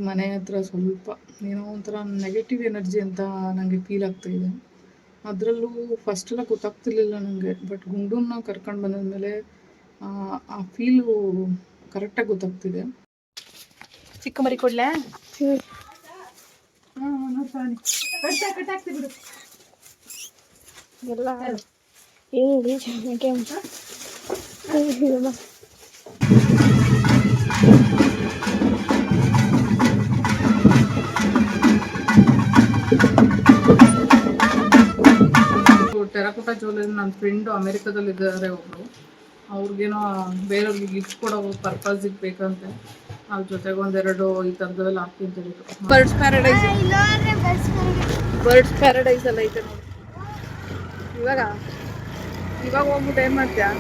ಮನೆ ಹತ್ರ ಸ್ವಲ್ಪ ಏನೋ ಒಂಥರ ನೆಗೆಟಿವ್ ಎನರ್ಜಿ ಅಂತ ನನಗೆ ಫೀಲ್ ಆಗ್ತಾಯಿದೆ. ಅದರಲ್ಲೂ ಫಸ್ಟೆಲ್ಲ ಗೊತ್ತಾಗ್ತಿರ್ಲಿಲ್ಲ ನನಗೆ. ಬಟ್ ಗುಂಡನ್ನ ಕರ್ಕೊಂಡು ಬಂದಮೇಲೆ ಆ ಫೀಲು ಕರೆಕ್ಟಾಗಿ ಗೊತ್ತಾಗ್ತಿದೆ. ಚಿಕ್ಕ ಮರಿ ಕೊಡ್ಲಾ? ಕಟ್ಟಾಕ್ತಿ ಬಿಡು ಎಲ್ಲ ಏನು ಟೆರಕೋಟಾ ಜ್ಯುವೆಲ್ಲರಿ ನನ್ನ ಫ್ರೆಂಡು ಅಮೇರಿಕಾದಲ್ಲಿದ್ದಾರೆ ಒಬ್ಬರು. ಅವ್ರಿಗೇನೋ ಬೇರೆಯವ್ರಿಗೆ ಗಿಫ್ಟ್ ಕೊಡೋ ಪರ್ಪಸಿಗೆ ಬೇಕಂತೆ. ಅದ್ರ ಜೊತೆಗೆ ಒಂದೆರಡು ಈ ಥರದವೆಲ್ಲ ಹಾಕಿ ಅಂತ ಹೇಳಿದ್ರು. ಬರ್ಡ್ಸ್ ಪ್ಯಾರಡೈಸ್ ಎಲ್ಲ ಐತೆ ನೋಡಿ. ಇವಾಗ ಹೋಗ್ಬಿಟ್ಟು ಏನು ಮಾಡ್ತೀಯಾ?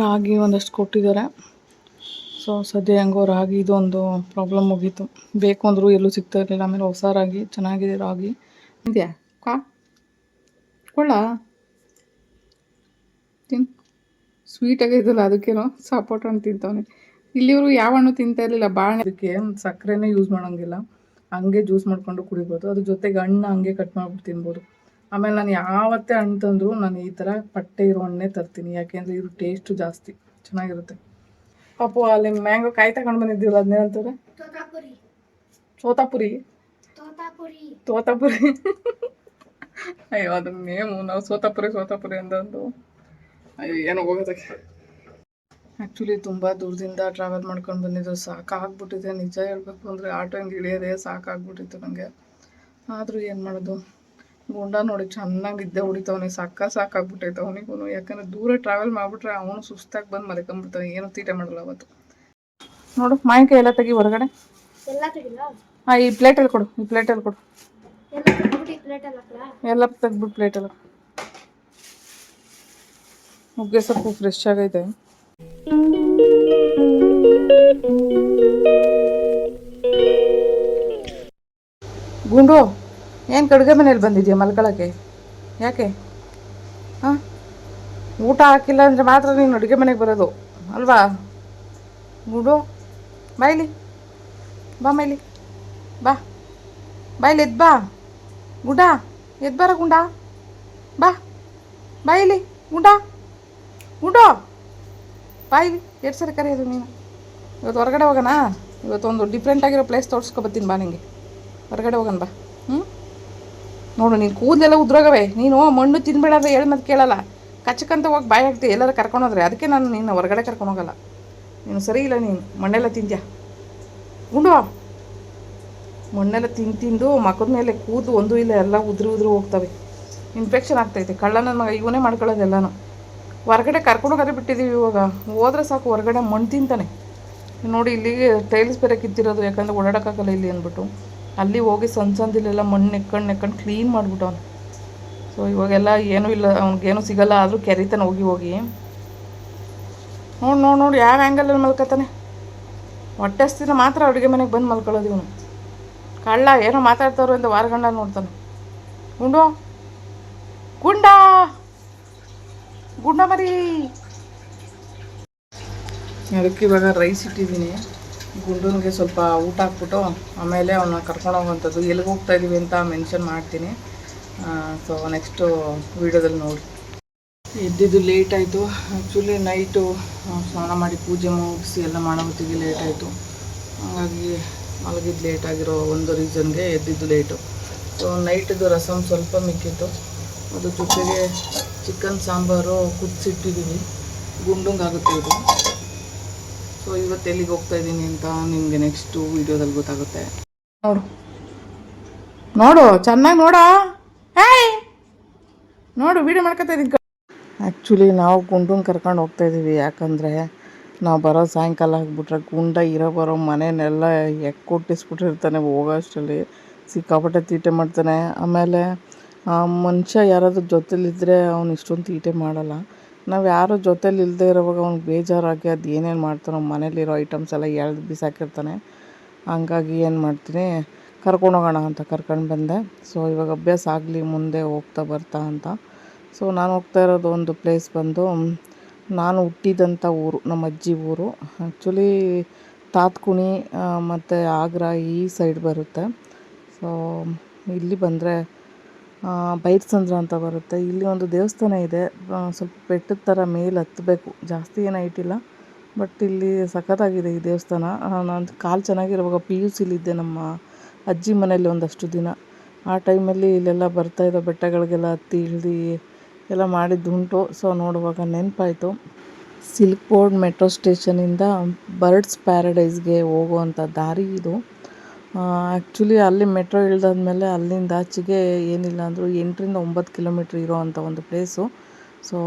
ರಾಗಿ ಒಂದಷ್ಟು ಕೊಟ್ಟಿದ್ದಾರೆ. ಸೊ ಸದ್ಯ ಹೆಂಗೋ ರಾಗಿ ಇದೊಂದು ಪ್ರಾಬ್ಲಮ್ ಮುಗೀತು. ಬೇಕು ಅಂದರೂ ಎಲ್ಲೂ ಸಿಗ್ತಾ ಇರಲಿಲ್ಲ. ಆಮೇಲೆ ಹೊಸ ರಾಗಿ ಚೆನ್ನಾಗಿದೆ. ರಾಗಿ ಇದೆಯಾ ಕೊಳ್ಳ ತಿನ್ ಸ್ವೀಟಾಗಿದ್ದಲ್ಲ, ಅದಕ್ಕೇನೋ ಸಪೋಟ ಹಣ್ಣು ತಿಂತವನೆ. ಇಲ್ಲಿವರು ಯಾವ ಹಣ್ಣು ತಿಂತಾ ಇರಲಿಲ್ಲ. ಬಾಳೆ ಅದಕ್ಕೆ ಸಕ್ಕರೆನೇ ಯೂಸ್ ಮಾಡೋಂಗಿಲ್ಲ, ಹಂಗೆ ಜ್ಯೂಸ್ ಮಾಡ್ಕೊಂಡು ಕುಡಿಬೋದು. ಅದ್ರ ಜೊತೆಗೆ ಹಣ್ಣು ಹಂಗೆ ಕಟ್ ಮಾಡ್ಬಿಟ್ಟು ತಿನ್ಬೋದು. ಆಮೇಲೆ ನಾನು ಯಾವತ್ತೇ ಹಣ್ಣು ತಂದರೂ ನಾನು ಈ ಥರ ಪಟ್ಟೆ ಇರೋ ಹಣ್ಣೇ ತರ್ತೀನಿ. ಯಾಕೆಂದರೆ ಇದು ಟೇಸ್ಟು ಜಾಸ್ತಿ ಚೆನ್ನಾಗಿರುತ್ತೆ. ಪಾಪು ಅಲ್ಲಿ ಮ್ಯಾಂಗೋ ಕಾಯಿ ತಗೊಂಡು ಬಂದಿದ್ದೀವಲ್ಲ, ಅದನ್ನೇನಂತಾರೆ? ತೋತಾಪುರಿ. ಅಯ್ಯೋ ಅದು ನೇಮು. ನಾವು ಸೋತಾಪುರಿ ಅಂದಂದು ಅಯ್ಯೋ ಏನೋ ಹೋಗೋದಕ್ಕೆ. ಆ್ಯಕ್ಚುಲಿ ತುಂಬ ದೂರದಿಂದ ಟ್ರಾವೆಲ್ ಮಾಡ್ಕೊಂಡು ಬಂದಿದ್ದು ಸಾಕಾಗ್ಬಿಟ್ಟಿದೆ. ನಿಜ ಹೇಳಬೇಕು ಅಂದರೆ ಆಟೋಯಿಂದ ಇಳಿಯೋದೇ ಸಾಕಾಗ್ಬಿಟ್ಟಿತ್ತು ನನಗೆ. ಆದರೂ ಏನು ಮಾಡೋದು, ಗುಂಡ ನೋಡಿ ಚೆನ್ನಾಗಿ ನಿದ್ದೆ ಹೊಡಿತವನೆ. ಸಾಕಾಗ್ಬಿಟ್ಟೈತೆ ಅವನಿಗೂ. ಯಾಕಂದರೆ ದೂರ ಟ್ರಾವೆಲ್ ಮಾಡಿಬಿಟ್ರೆ ಅವನು ಸುಸ್ತಾಗಿ ಬಂದು ಮಲ್ಕೊಂಬಿಡ್ತಾನೆ. ಏನು ತೀಟೆ ಮಾಡಲ್ಲ ಅವತ್ತು. ನೋಡು ಮಾವಿನಕಾಯಿ ಎಲ್ಲ ತೆಗಿ ಹೊರಗಡೆ. ಹಾಂ ಈ ಪ್ಲೇಟಲ್ಲಿ ಕೊಡು. ಎಲ್ಲ ತೆಗ್ಬಿಟ್ಟು ಪ್ಲೇಟಲ್ಲಿ. ನುಗ್ಗೆ ಸೊಪ್ಪು ಫ್ರೆಶ್ ಆಗೈತೆ. ಗುಂಡು ಏನು ಕಡುಗೆ ಮನೇಲಿ ಬಂದಿದ್ಯಾ ಮಲ್ಕೊಳ್ಳೋಕ್ಕೆ? ಯಾಕೆ ಹಾಂ? ಊಟ ಹಾಕಿಲ್ಲ ಅಂದರೆ ಮಾತ್ರ ನೀನು ಅಡುಗೆ ಮನೆಗೆ ಬರೋದು ಅಲ್ವಾ? ಗುಂಡು ಬಾಯ್ಲಿ ಬಾ, ಬಾಯ್ಲಿ ಎದ್ದು ಬಾ. ಗುಂಡ ಎದ್ದು ಬಾರ. ಗುಂಡ ಬಾಯ್ಲಿ. ಗುಂಡು ಬಾಯ್ಲಿ. ಎಷ್ಟು ಸರಿ ಕರೆಯೋದು ನೀನು? ಇವತ್ತು ಹೊರಗಡೆ ಹೋಗೋಣ. ಇವತ್ತೊಂದು ಡಿಫ್ರೆಂಟಾಗಿರೋ ಪ್ಲೇಸ್ ತೋರಿಸ್ಕೊಬತ್ತೀನಿ ಬಾ. ನಿಂಗೆ ಹೊರಗಡೆ ಹೋಗೋಣ ಬಾ. ನೋಡು ನೀನು ಕೂದಲೆಲ್ಲ ಉದ್ರೋಗವೆ. ನೀನು ಮಣ್ಣು ತಿನ್ಬೇಡಾದ್ರೆ ಹೇಳಿ ಮತ್ತೆ ಕೇಳಲ್ಲ. ಕಚ್ಚಕ್ಕಂತ ಹೋಗಿ ಬಾಯಿ ಹಾಕ್ತಿ ಎಲ್ಲರೂ ಕರ್ಕೊಂಡೋದ್ರೆ. ಅದಕ್ಕೆ ನಾನು ನಿನ್ನ ಹೊರಗಡೆ ಕರ್ಕೊಂಡೋಗಲ್ಲ. ನೀನು ಸರಿ ಇಲ್ಲ. ನೀನು ಮಣ್ಣೆಲ್ಲ ತಿಂತೀಯ ಗುಂಡು. ಮಣ್ಣೆಲ್ಲ ತಿಂದು ಮಕ್ಕದ ಮೇಲೆ ಕೂದು ಒಂದೂ ಇಲ್ಲ, ಎಲ್ಲ ಉದುರು ಹೋಗ್ತವೆ. ಇನ್ಫೆಕ್ಷನ್ ಆಗ್ತೈತೆ. ಕಳ್ಳ ನನ್ನ ಮಗ ಇವನೇ ಮಾಡ್ಕೊಳ್ಳೋದೆಲ್ಲನೂ. ಹೊರಗಡೆ ಕರ್ಕೊಂಡೋಗಾದ್ರೆ ಬಿಟ್ಟಿದ್ದೀವಿ. ಇವಾಗ ಹೋದ್ರೆ ಸಾಕು ಹೊರಗಡೆ ಮಣ್ಣು ತಿಂತಾನೆ. ನೋಡಿ ಇಲ್ಲಿಗೆ ಟೈಲ್ಸ್ ಬೇರೆ ಕಿತ್ತಿರೋದು, ಯಾಕಂದರೆ ಓಡಾಡೋಕ್ಕಾಗಲ್ಲ ಇಲ್ಲಿ ಅಂದ್ಬಿಟ್ಟು. ಅಲ್ಲಿ ಹೋಗಿ ಸಣ್ಣದಿಲ್ಲೆಲ್ಲ ಮಣ್ಣು ನೆಕ್ಕೊಂಡು ಕ್ಲೀನ್ ಮಾಡಿಬಿಟ್ಟವನು. ಸೊ ಇವಾಗೆಲ್ಲ ಏನೂ ಇಲ್ಲ, ಅವ್ನಿಗೇನೂ ಸಿಗೋಲ್ಲ. ಆದರೂ ಕೆರಿತಾನೆ ಹೋಗಿ. ನೋಡಿ ಯಾವ ಆ್ಯಂಗಲಲ್ಲಿ ಮಲ್ಕೋತಾನೆ. ಹೊಟ್ಟೆ ಹಸ್ತಿನ ಮಾತ್ರ ಅಡುಗೆ ಮನೆಗೆ ಬಂದು ಮಲ್ಕೊಳ್ಳೋದು ಇವನು. ಕಳ್ಳ ಏನೋ ಮಾತಾಡ್ತಾವ್ರು ಅಂತ ವಾರಗಂಡ ನೋಡ್ತಾನೆ. ಗುಂಡ ಮರಿ. ಅದಕ್ಕೆ ಇವಾಗ ರೈಸ್ ಇಟ್ಟಿದ್ದೀನಿ. ಗುಂಡನಿಗೆ ಸ್ವಲ್ಪ ಊಟ ಹಾಕ್ಬಿಟ್ಟು ಆಮೇಲೆ ಅವನ್ನ ಕರ್ಕೊಂಡು ಹೋಗುವಂಥದ್ದು. ಎಲ್ಲಿಗೆ ಹೋಗ್ತಾಯಿದ್ದೀವಿ ಅಂತ ಮೆನ್ಷನ್ ಮಾಡ್ತೀನಿ. ಸೊ ನೆಕ್ಸ್ಟು ವೀಡಿಯೋದಲ್ಲಿ ನೋಡಿ. ಎದ್ದಿದ್ದು ಲೇಟ್ ಆಯಿತು. ಆ್ಯಕ್ಚುಲಿ ನೈಟು ಸ್ನಾನ ಮಾಡಿ ಪೂಜೆ ಮುಗಿಸಿ ಎಲ್ಲ ಮಾಡೋ ಹೊತ್ತಿಗೆ ಲೇಟ್ ಆಯಿತು. ಹಾಗಾಗಿ ಮಲಗಿದ್ದು ಲೇಟ್ ಆಗಿರೋ ಒಂದು ರೀಸನ್ಗೆ ಎದ್ದಿದ್ದು ಲೇಟು. ಸೊ ನೈಟಿದ್ದು ರಸಮ್ ಸ್ವಲ್ಪ ಮಿಕ್ಕಿತ್ತು. ಅದ್ರ ಜೊತೆಗೆ ಚಿಕನ್ ಸಾಂಬಾರು ಕುದಿಸಿಟ್ಟಿದ್ದೀವಿ. ಗುಂಡಂಗಾಗುತ್ತೆ ಇದು. ಸೊ ಇವತ್ತು ಎಲ್ಲಿಗೆ ಹೋಗ್ತಾಯಿದ್ದೀನಿ ಅಂತ ನಿಮಗೆ ನೆಕ್ಸ್ಟು ವೀಡಿಯೋದಲ್ಲಿ ಗೊತ್ತಾಗುತ್ತೆ. ನೋಡು ಚೆನ್ನಾಗಿ ನೋಡು ವೀಡಿಯೋ ಮಾಡ್ಕೊತಾ ಇದ್ದೀನಿ. ಆ್ಯಕ್ಚುಲಿ ನಾವು ಗುಂಡನ್ನ ಕರ್ಕೊಂಡು ಹೋಗ್ತಾಯಿದ್ದೀವಿ. ಯಾಕಂದರೆ ನಾವು ಬರೋ ಸಾಯಂಕಾಲ ಆಗಿಬಿಟ್ರೆ ಗುಂಡ ಬರೋ ಮನೆಯನ್ನೆಲ್ಲ ಕೊಟ್ಟಿಸ್ಬಿಟ್ಟಿರ್ತಾನೆ. ಹೋಗೋ ಅಷ್ಟರಲ್ಲಿ ಸಿಕ್ಕಾಪಟ್ಟೆ ತೀಟೆ ಮಾಡ್ತಾನೆ. ಆಮೇಲೆ ಮನುಷ್ಯ ಯಾರಾದರೂ ಜೊತೆಲಿದ್ದರೆ ಅವ್ನು ಇಷ್ಟೊಂದು ತೀಟೆ ಮಾಡಲ್ಲ. ನಾವು ಯಾರು ಜೊತೇಲಿ ಇಲ್ಲದೆ ಇರೋವಾಗ ಅವ್ನಿಗೆ ಬೇಜಾರಾಗಿ ಅದು ಏನೇನು ಮಾಡ್ತಾನೋ ಮನೇಲಿರೋ ಐಟಮ್ಸ್ ಎಲ್ಲ ಎಳ್ದು ಬಿಸಾಕಿರ್ತಾನೆ. ಹಂಗಾಗಿ ಏನು ಮಾಡ್ತೀನಿ, ಕರ್ಕೊಂಡೋಗೋಣ ಅಂತ ಕರ್ಕೊಂಡು ಬಂದೆ. ಸೊ ಇವಾಗ ಅಭ್ಯಾಸ ಆಗಲಿ ಮುಂದೆ ಹೋಗ್ತಾ ಬರ್ತಾ ಅಂತ. ಸೊ ನಾನು ಹೋಗ್ತಾ ಇರೋದು ಒಂದು ಪ್ಲೇಸ್ ಬಂದು ನಾನು ಹುಟ್ಟಿದಂಥ ಊರು, ನಮ್ಮ ಅಜ್ಜಿ ಊರು. ಆ್ಯಕ್ಚುಲಿ ತಾತ್ಕುಣಿ ಮತ್ತು ಆಗ್ರಾ ಈ ಸೈಡ್ ಬರುತ್ತೆ. ಸೊ ಇಲ್ಲಿ ಬಂದರೆ ಬೈಟ್ಸಂದ್ರ ಅಂತ ಬರುತ್ತೆ. ಇಲ್ಲಿ ಒಂದು ದೇವಸ್ಥಾನ ಇದೆ, ಸ್ವಲ್ಪ ಬೆಟ್ಟದ ಥರ ಮೇಲೆ ಹತ್ತಬೇಕು, ಜಾಸ್ತಿ ಏನು ಹೈಟ್ ಇಲ್ಲ. ಬಟ್ ಇಲ್ಲಿ ಸಖತ್ತಾಗಿದೆ ಈ ದೇವಸ್ಥಾನ. ನಾನು ಕಾಲು ಚೆನ್ನಾಗಿರುವಾಗ PUCಲಿದ್ದೆ ನಮ್ಮ ಅಜ್ಜಿ ಮನೇಲಿ ಒಂದಷ್ಟು ದಿನ. ಆ ಟೈಮಲ್ಲಿ ಇಲ್ಲೆಲ್ಲ ಬರ್ತಾಯಿದ್ದೋ ಬೆಟ್ಟಗಳಿಗೆಲ್ಲ ಹತ್ತಿ ಇಳಿದು ಎಲ್ಲ ಮಾಡಿದ್ದುಂಟು. ಸೊ ನೋಡುವಾಗ ನೆನಪಾಯಿತು. ಸಿಲ್ಕ್ ಬೋರ್ಡ್ ಮೆಟ್ರೋ ಸ್ಟೇಷನಿಂದ ಬರ್ಡ್ಸ್ ಪ್ಯಾರಡೈಸ್ಗೆ ಹೋಗುವಂಥ ದಾರಿ ಇದು. ಆ್ಯಕ್ಚುಲಿ ಅಲ್ಲಿ ಮೆಟ್ರೋ ಇಳಿದಾದ್ಮೇಲೆ ಅಲ್ಲಿಂದ ಆಚೆಗೆ ಏನಿಲ್ಲ ಅಂದರೂ 8ರಿಂದ 9 ಕಿಲೋಮೀಟ್ರ್ ಇರೋವಂಥ ಒಂದು ಪ್ಲೇಸು. ಸೊ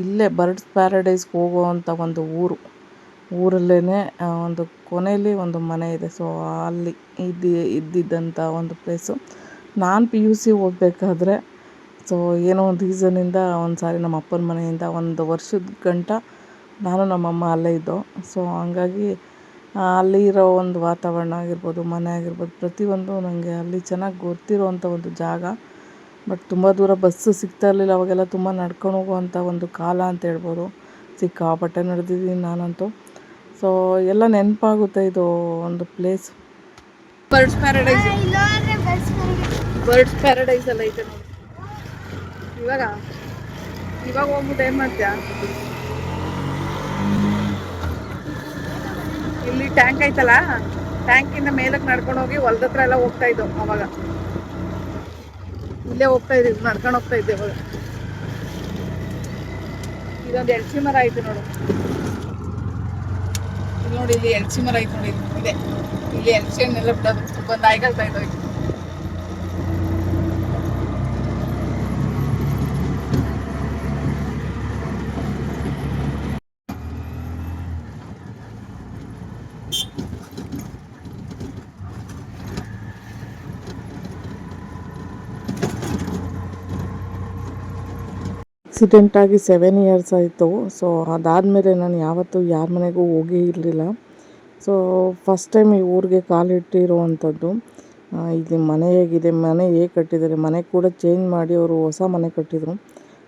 ಇಲ್ಲೇ ಬರ್ಡ್ಸ್ ಪ್ಯಾರಡೈಸ್ಗೆ ಹೋಗುವಂಥ ಒಂದು ಊರಲ್ಲೇ ಒಂದು ಕೊನೆಯಲ್ಲಿ ಒಂದು ಮನೆ ಇದೆ. ಸೊ ಅಲ್ಲಿ ಇದ್ದಿದ್ದಂಥ ಒಂದು ಪ್ಲೇಸು. ನಾನು PUC ಓದಬೇಕಾದ್ರೆ ಸೊ ಏನೋ ಒಂದು ರೀಸನಿಂದ ಒಂದು ಸಾರಿ ನಮ್ಮ ಅಪ್ಪನ ಮನೆಯಿಂದ 1 ವರ್ಷದ ಗಂಟ ನಾನು ನಮ್ಮಮ್ಮ ಅಲ್ಲೇ ಇದ್ದೋ. ಸೊ ಹಂಗಾಗಿ ಅಲ್ಲಿ ಇರೋ ಒಂದು ವಾತಾವರಣ ಆಗಿರ್ಬೋದು, ಮನೆ ಆಗಿರ್ಬೋದು, ಪ್ರತಿಯೊಂದು ನನಗೆ ಅಲ್ಲಿ ಚೆನ್ನಾಗಿ ಗೊತ್ತಿರೋವಂಥ ಒಂದು ಜಾಗ. ಬಟ್ ತುಂಬ ದೂರ ಬಸ್ಸು ಸಿಗ್ತಾ ಇರಲಿಲ್ಲ ಅವಾಗೆಲ್ಲ. ತುಂಬ ನಡ್ಕೊಂಡು ಹೋಗುವಂಥ ಒಂದು ಕಾಲ ಅಂತ ಹೇಳ್ಬೋದು. ಸಿಕ್ಕಾಪಟ್ಟೆ ನಡೆದಿದ್ದೀನಿ ನಾನಂತೂ. ಸೊ ಎಲ್ಲ ನೆನಪಾಗುತ್ತೆ ಇದು ಒಂದು place. Birds paradise, birds paradise ಎಲ್ಲ ಐತೆ ನೋಡಿ. ಇವಾಗ ಹೋಗ್ಬಿಟ್ಟು ಏನು ಮಾಡ್ತೀಯಾ? ಇಲ್ಲಿ ಟ್ಯಾಂಕ್ ಐತಲ್ಲ, ಟ್ಯಾಂಕಿಂದ ಮೇಲಕ್ಕೆ ನಡ್ಕೊಂಡು ಹೋಗಿ ಹೊಲದ ಹತ್ರ ಎಲ್ಲ ಹೋಗ್ತಾ ಇದ್ದೋ. ಅವಾಗ ಇಲ್ಲೇ ಹೋಗ್ತಾ ಇದ್ದೀವಿ, ನಡ್ಕೊಂಡು ಹೋಗ್ತಾ ಇದ್ದೆ ಇವಾಗ. ಇದೊಂದು ಎಳ್ಸಿ ಮರ ಐತೆ ನೋಡು. ಇಲ್ಲಿ ನೋಡಿ, ಇಲ್ಲಿ ಎಳ್ಸಿ ಮರ ಐತೆ ನೋಡಿ. ಇದೆ ಇಲ್ಲಿ ಎಳ್ಸಿ ಹಣ್ಣೆಲ್ಲ ಬಿಡೋದು. ಸ್ವಲ್ಪ ನಾಯಿಗಳ್ತಾ ಇದ್ದಾವೆ. ಆಕ್ಸಿಡೆಂಟಾಗಿ 7 ಇಯರ್ಸ್ ಆಯಿತು. ಸೊ ಅದಾದಮೇಲೆ ನಾನು ಯಾವತ್ತೂ ಯಾರ ಮನೆಗೂ ಹೋಗೇ ಇರಲಿಲ್ಲ. ಸೊ ಫಸ್ಟ್ ಟೈಮ್ ಈ ಊರಿಗೆ ಕಾಲಿಟ್ಟಿರುವಂಥದ್ದು. ಇಲ್ಲಿ ಮನೆ ಹೇಗಿದೆ, ಮನೆ ಹೇಗೆ ಕಟ್ಟಿದ್ದಾರೆ, ಮನೆ ಕೂಡ ಚೇಂಜ್ ಮಾಡಿ ಅವರು ಹೊಸ ಮನೆ ಕಟ್ಟಿದರು.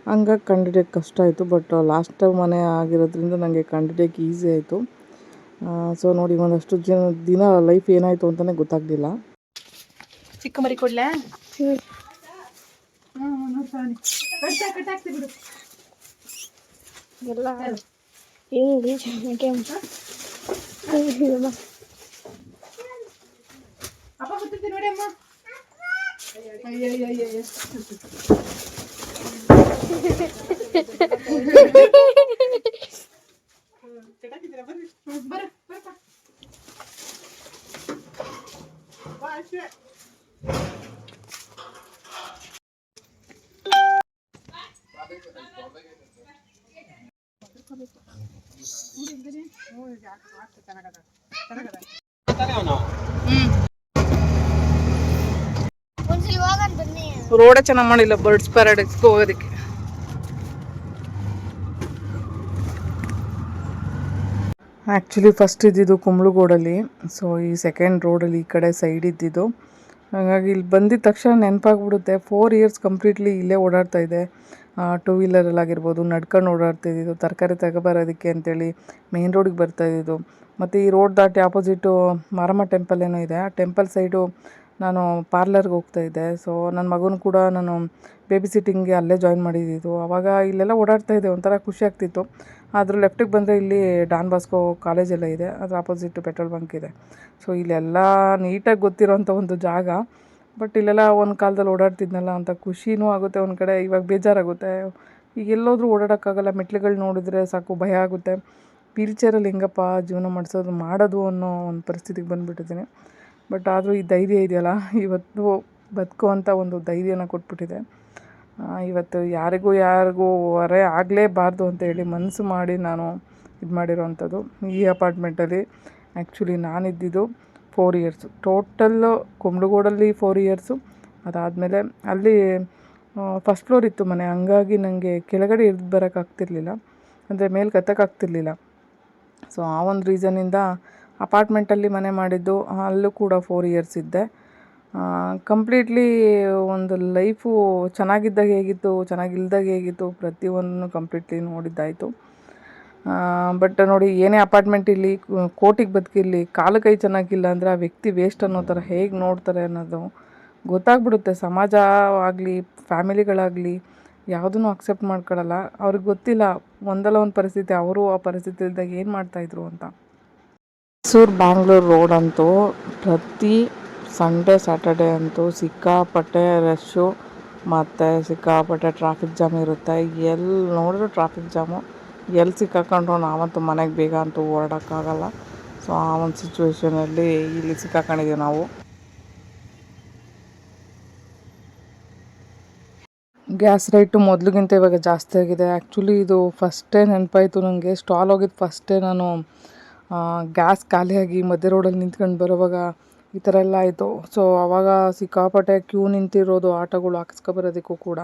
ಹಂಗಾಗಿ ಕಂಡಿಡಿಯೋಕ್ಕೆ ಕಷ್ಟ ಆಯಿತು. ಬಟ್ ಲಾಸ್ಟ್ ಟೈಮ್ ಮನೆ ಆಗಿರೋದ್ರಿಂದ ನನಗೆ ಕಂಡಿಡಿಯೋಕ್ಕೆ ಈಸಿ ಆಯಿತು. ಸೊ ನೋಡಿ, ಒಂದಷ್ಟು ದಿನ ಲೈಫ್ ಏನಾಯಿತು ಅಂತಲೇ ಗೊತ್ತಾಗಲಿಲ್ಲ. ಚಿಕ್ಕ ಮರಿ ಕೊಡ್ಲಾ? ಎಲ್ಲ ಹಿಂಗೆ ಅಪ್ಪ ಗೊತ್ತಿರ್ತೀನಿ ನೋಡಿ ಅಮ್ಮ. ರೋಡೇ ಚೆನ್ನಾಗಿ ಮಾಡಿಲ್ಲ ಬರ್ಡ್ಸ್ ಪ್ಯಾರಡೈಸ್ಗೆ ಹೋಗೋದಕ್ಕೆ. ಆ್ಯಕ್ಚುಲಿ ಫಸ್ಟ್ ಇದ್ದಿದ್ದು ಕುಂಬ್ಳಗೋಡಲ್ಲಿ. ಸೊ ಈ ಸೆಕೆಂಡ್ ರೋಡಲ್ಲಿ ಈ ಕಡೆ ಸೈಡ್ ಇದ್ದಿದ್ದು. ಹಾಗಾಗಿ ಇಲ್ಲಿ ಬಂದಿದ್ದ ತಕ್ಷಣ ನೆನಪಾಗ್ಬಿಡುತ್ತೆ. 4 ಇಯರ್ಸ್ ಕಂಪ್ಲೀಟ್ಲಿ ಇಲ್ಲೇ ಓಡಾಡ್ತಾ ಇದೆ. 2 ವೀಲರಲ್ಲಾಗಿರ್ಬೋದು, ನಡ್ಕೊಂಡು ಓಡಾಡ್ತಾಯಿದ್ದು. ತರಕಾರಿ ತಗೊಬರೋದಕ್ಕೆ ಅಂತೇಳಿ ಮೇನ್ ರೋಡಿಗೆ ಬರ್ತಾಯಿದ್ದು. ಮತ್ತು ಈ ರೋಡ್ ದಾಟಿ ಆಪೋಸಿಟು ಮಾರಮ್ಮ ಟೆಂಪಲ್ ಏನೋ ಇದೆ, ಆ ಟೆಂಪಲ್ ಸೈಡು ನಾನು ಪಾರ್ಲರ್ಗೆ ಹೋಗ್ತಾಯಿದ್ದೆ. ಸೊ ನನ್ನ ಮಗನ ಕೂಡ ನಾನು ಬೇಬಿ ಸಿಟ್ಟಿಂಗ್ಗೆ ಅಲ್ಲೇ ಜಾಯಿನ್ ಮಾಡಿದ್ದು. ಆವಾಗ ಇಲ್ಲೆಲ್ಲ ಓಡಾಡ್ತಾಯಿದ್ದೆ, ಒಂಥರ ಖುಷಿ ಆಗ್ತಿತ್ತು. ಆದರೂ ಲೆಫ್ಟಿಗೆ ಬಂದರೆ ಇಲ್ಲಿ ಡಾನ್ ಬಾಸ್ಕೋ ಕಾಲೇಜೆಲ್ಲ ಇದೆ, ಅದ್ರ ಆಪೋಸಿಟ್ ಪೆಟ್ರೋಲ್ ಬಂಕ್ ಇದೆ. ಸೊ ಇಲ್ಲೆಲ್ಲ ನೀಟಾಗಿ ಗೊತ್ತಿರೋಂಥ ಒಂದು ಜಾಗ. ಬಟ್ ಇಲ್ಲೆಲ್ಲ ಒಂದು ಕಾಲದಲ್ಲಿ ಓಡಾಡ್ತಿದ್ನಲ್ಲ ಅಂತ ಖುಷಿನೂ ಆಗುತ್ತೆ ಒಂದು ಕಡೆ. ಇವಾಗ ಬೇಜಾರಾಗುತ್ತೆ. ಈಗ ಎಲ್ಲೋದ್ರೂ ಓಡಾಡೋಕ್ಕಾಗಲ್ಲ. ಮೆಟ್ಲುಗಳು ನೋಡಿದ್ರೆ ಸಾಕು ಭಯ ಆಗುತ್ತೆ. ವೀಲ್ಚೇರಲ್ಲಿ ಹೆಂಗಪ್ಪ ಜೀವನ ಮಾಡೋದು ಅನ್ನೋ ಒಂದು ಪರಿಸ್ಥಿತಿಗೆ ಬಂದುಬಿಟ್ಟಿದ್ದೀನಿ. ಬಟ್ ಆದರೂ ಈ ಧೈರ್ಯ ಇದೆಯಲ್ಲ, ಇವತ್ತು ಬದುಕುವಂಥ ಒಂದು ಧೈರ್ಯನ ಕೊಟ್ಬಿಟ್ಟಿದೆ. ಇವತ್ತು ಯಾರಿಗೂ ಹೊರೆ ಆಗಲೇಬಾರ್ದು ಅಂತೇಳಿ ಮನಸ್ಸು ಮಾಡಿ ನಾನು ಇದು ಮಾಡಿರೋವಂಥದ್ದು. ಈ ಅಪಾರ್ಟ್ಮೆಂಟಲ್ಲಿ ಆ್ಯಕ್ಚುಲಿ ನಾನಿದ್ದಿದ್ದು 4 ಇಯರ್ಸು. ಟೋಟಲ್ಲು ಕುಂಬ್ಳಗೋಡಲ್ಲಿ 4 ಇಯರ್ಸು. ಅದಾದಮೇಲೆ ಅಲ್ಲಿ ಫಸ್ಟ್ ಫ್ಲೋರ್ ಇತ್ತು ಮನೆ. ಹಂಗಾಗಿ ನನಗೆ ಕೆಳಗಡೆ ಇಳಿದು ಬರೋಕ್ಕಾಗ್ತಿರ್ಲಿಲ್ಲ, ಅಂದರೆ ಮೇಲೆ ಹತ್ತಕ್ಕಾಗ್ತಿರ್ಲಿಲ್ಲ. ಸೊ ಆ ಒಂದು ರೀಸನಿಂದ ಅಪಾರ್ಟ್ಮೆಂಟಲ್ಲಿ ಮನೆ ಮಾಡಿದ್ದು. ಅಲ್ಲೂ ಕೂಡ 4 ಇಯರ್ಸ್ ಇದ್ದೆ. ಕಂಪ್ಲೀಟ್ಲಿ ಒಂದು ಲೈಫು ಚೆನ್ನಾಗಿದ್ದಾಗ ಹೇಗಿತ್ತು ಚೆನ್ನಾಗಿಲ್ದಾಗ ಹೇಗಿತ್ತು ಪ್ರತಿಯೊಂದನ್ನು ಕಂಪ್ಲೀಟ್ಲಿ ನೋಡಿದ್ದಾಯಿತು. ಬಟ್ ನೋಡಿ, ಏನೇ ಅಪಾರ್ಟ್ಮೆಂಟ್ ಇಲ್ಲಿ ಕೋಟಿಗೆ ಬದುಕಿರಲಿ, ಕಾಲು ಕೈ ಚೆನ್ನಾಗಿಲ್ಲ ಅಂದರೆ ಆ ವ್ಯಕ್ತಿ ವೇಸ್ಟ್ ಅನ್ನೋ ಥರ ಹೇಗೆ ನೋಡ್ತಾರೆ ಅನ್ನೋದು ಗೊತ್ತಾಗ್ಬಿಡುತ್ತೆ. ಸಮಾಜ ಆಗಲಿ ಫ್ಯಾಮಿಲಿಗಳಾಗಲಿ ಯಾವುದನ್ನು ಅಕ್ಸೆಪ್ಟ್ ಮಾಡ್ಕೊಳ್ಳಲ್ಲ. ಅವ್ರಿಗೆ ಗೊತ್ತಿಲ್ಲ ಒಂದಲ್ಲ ಒಂದು ಪರಿಸ್ಥಿತಿ ಅವರು ಆ ಪರಿಸ್ಥಿತಿ ಇದ್ದಾಗ ಏನು ಮಾಡ್ತಾಯಿದ್ರು ಅಂತ. ಮೈಸೂರು ಬ್ಯಾಂಗ್ಳೂರು ರೋಡ್ ಅಂತೂ ಪ್ರತಿ ಸಂಡೇ ಸ್ಯಾಟರ್ಡೇ ಅಂತೂ ಸಿಕ್ಕಾಪಟ್ಟೆ ರಶ್ಶು ಮತ್ತು ಸಿಕ್ಕಾಪಟ್ಟೆ ಟ್ರಾಫಿಕ್ ಜಾಮ್ ಇರುತ್ತೆ. ಎಲ್ಲಿ ನೋಡಿದ್ರು ಟ್ರಾಫಿಕ್ ಜಾಮು. ಎಲ್ಲಿ ಸಿಕ್ಕಾಕೊಂಡ್ರು ನಾವಂತೂ ಮನೆಗೆ ಬೇಗ ಅಂತೂ ಹೊರಡೋಕ್ಕಾಗಲ್ಲ. ಸೊ ಆ ಒಂದು ಸಿಚುವೇಷನಲ್ಲಿ ಇಲ್ಲಿ ಸಿಕ್ಕಾಕೊಂಡಿದ್ದೀವಿ ನಾವು. ಗ್ಯಾಸ್ ರೇಟು ಮೊದಲಿಗಿಂತ ಇವಾಗ ಜಾಸ್ತಿ ಆಗಿದೆ. ಆ್ಯಕ್ಚುಲಿ ಇದು ಫಸ್ಟೇ ನೆನಪಾಯಿತು ನನಗೆ. ಸ್ಟಾಲ್ ಹೋಗಿದ್ದು ಫಸ್ಟೇ ನಾನು ಗ್ಯಾಸ್ ಖಾಲಿಯಾಗಿ ಮಧ್ಯ ರೋಡಲ್ಲಿ ನಿಂತ್ಕೊಂಡು ಬರೋವಾಗ ಈ ಥರ ಎಲ್ಲ ಆಯಿತು. ಸೊ ಆವಾಗ ಸಿಕ್ಕಾಪಟ್ಟೆ ಕ್ಯೂ ನಿಂತಿರೋದು ಆಟೋಗಳು ಹಾಕಿಸ್ಕೊಬರೋದಕ್ಕೂ ಕೂಡ.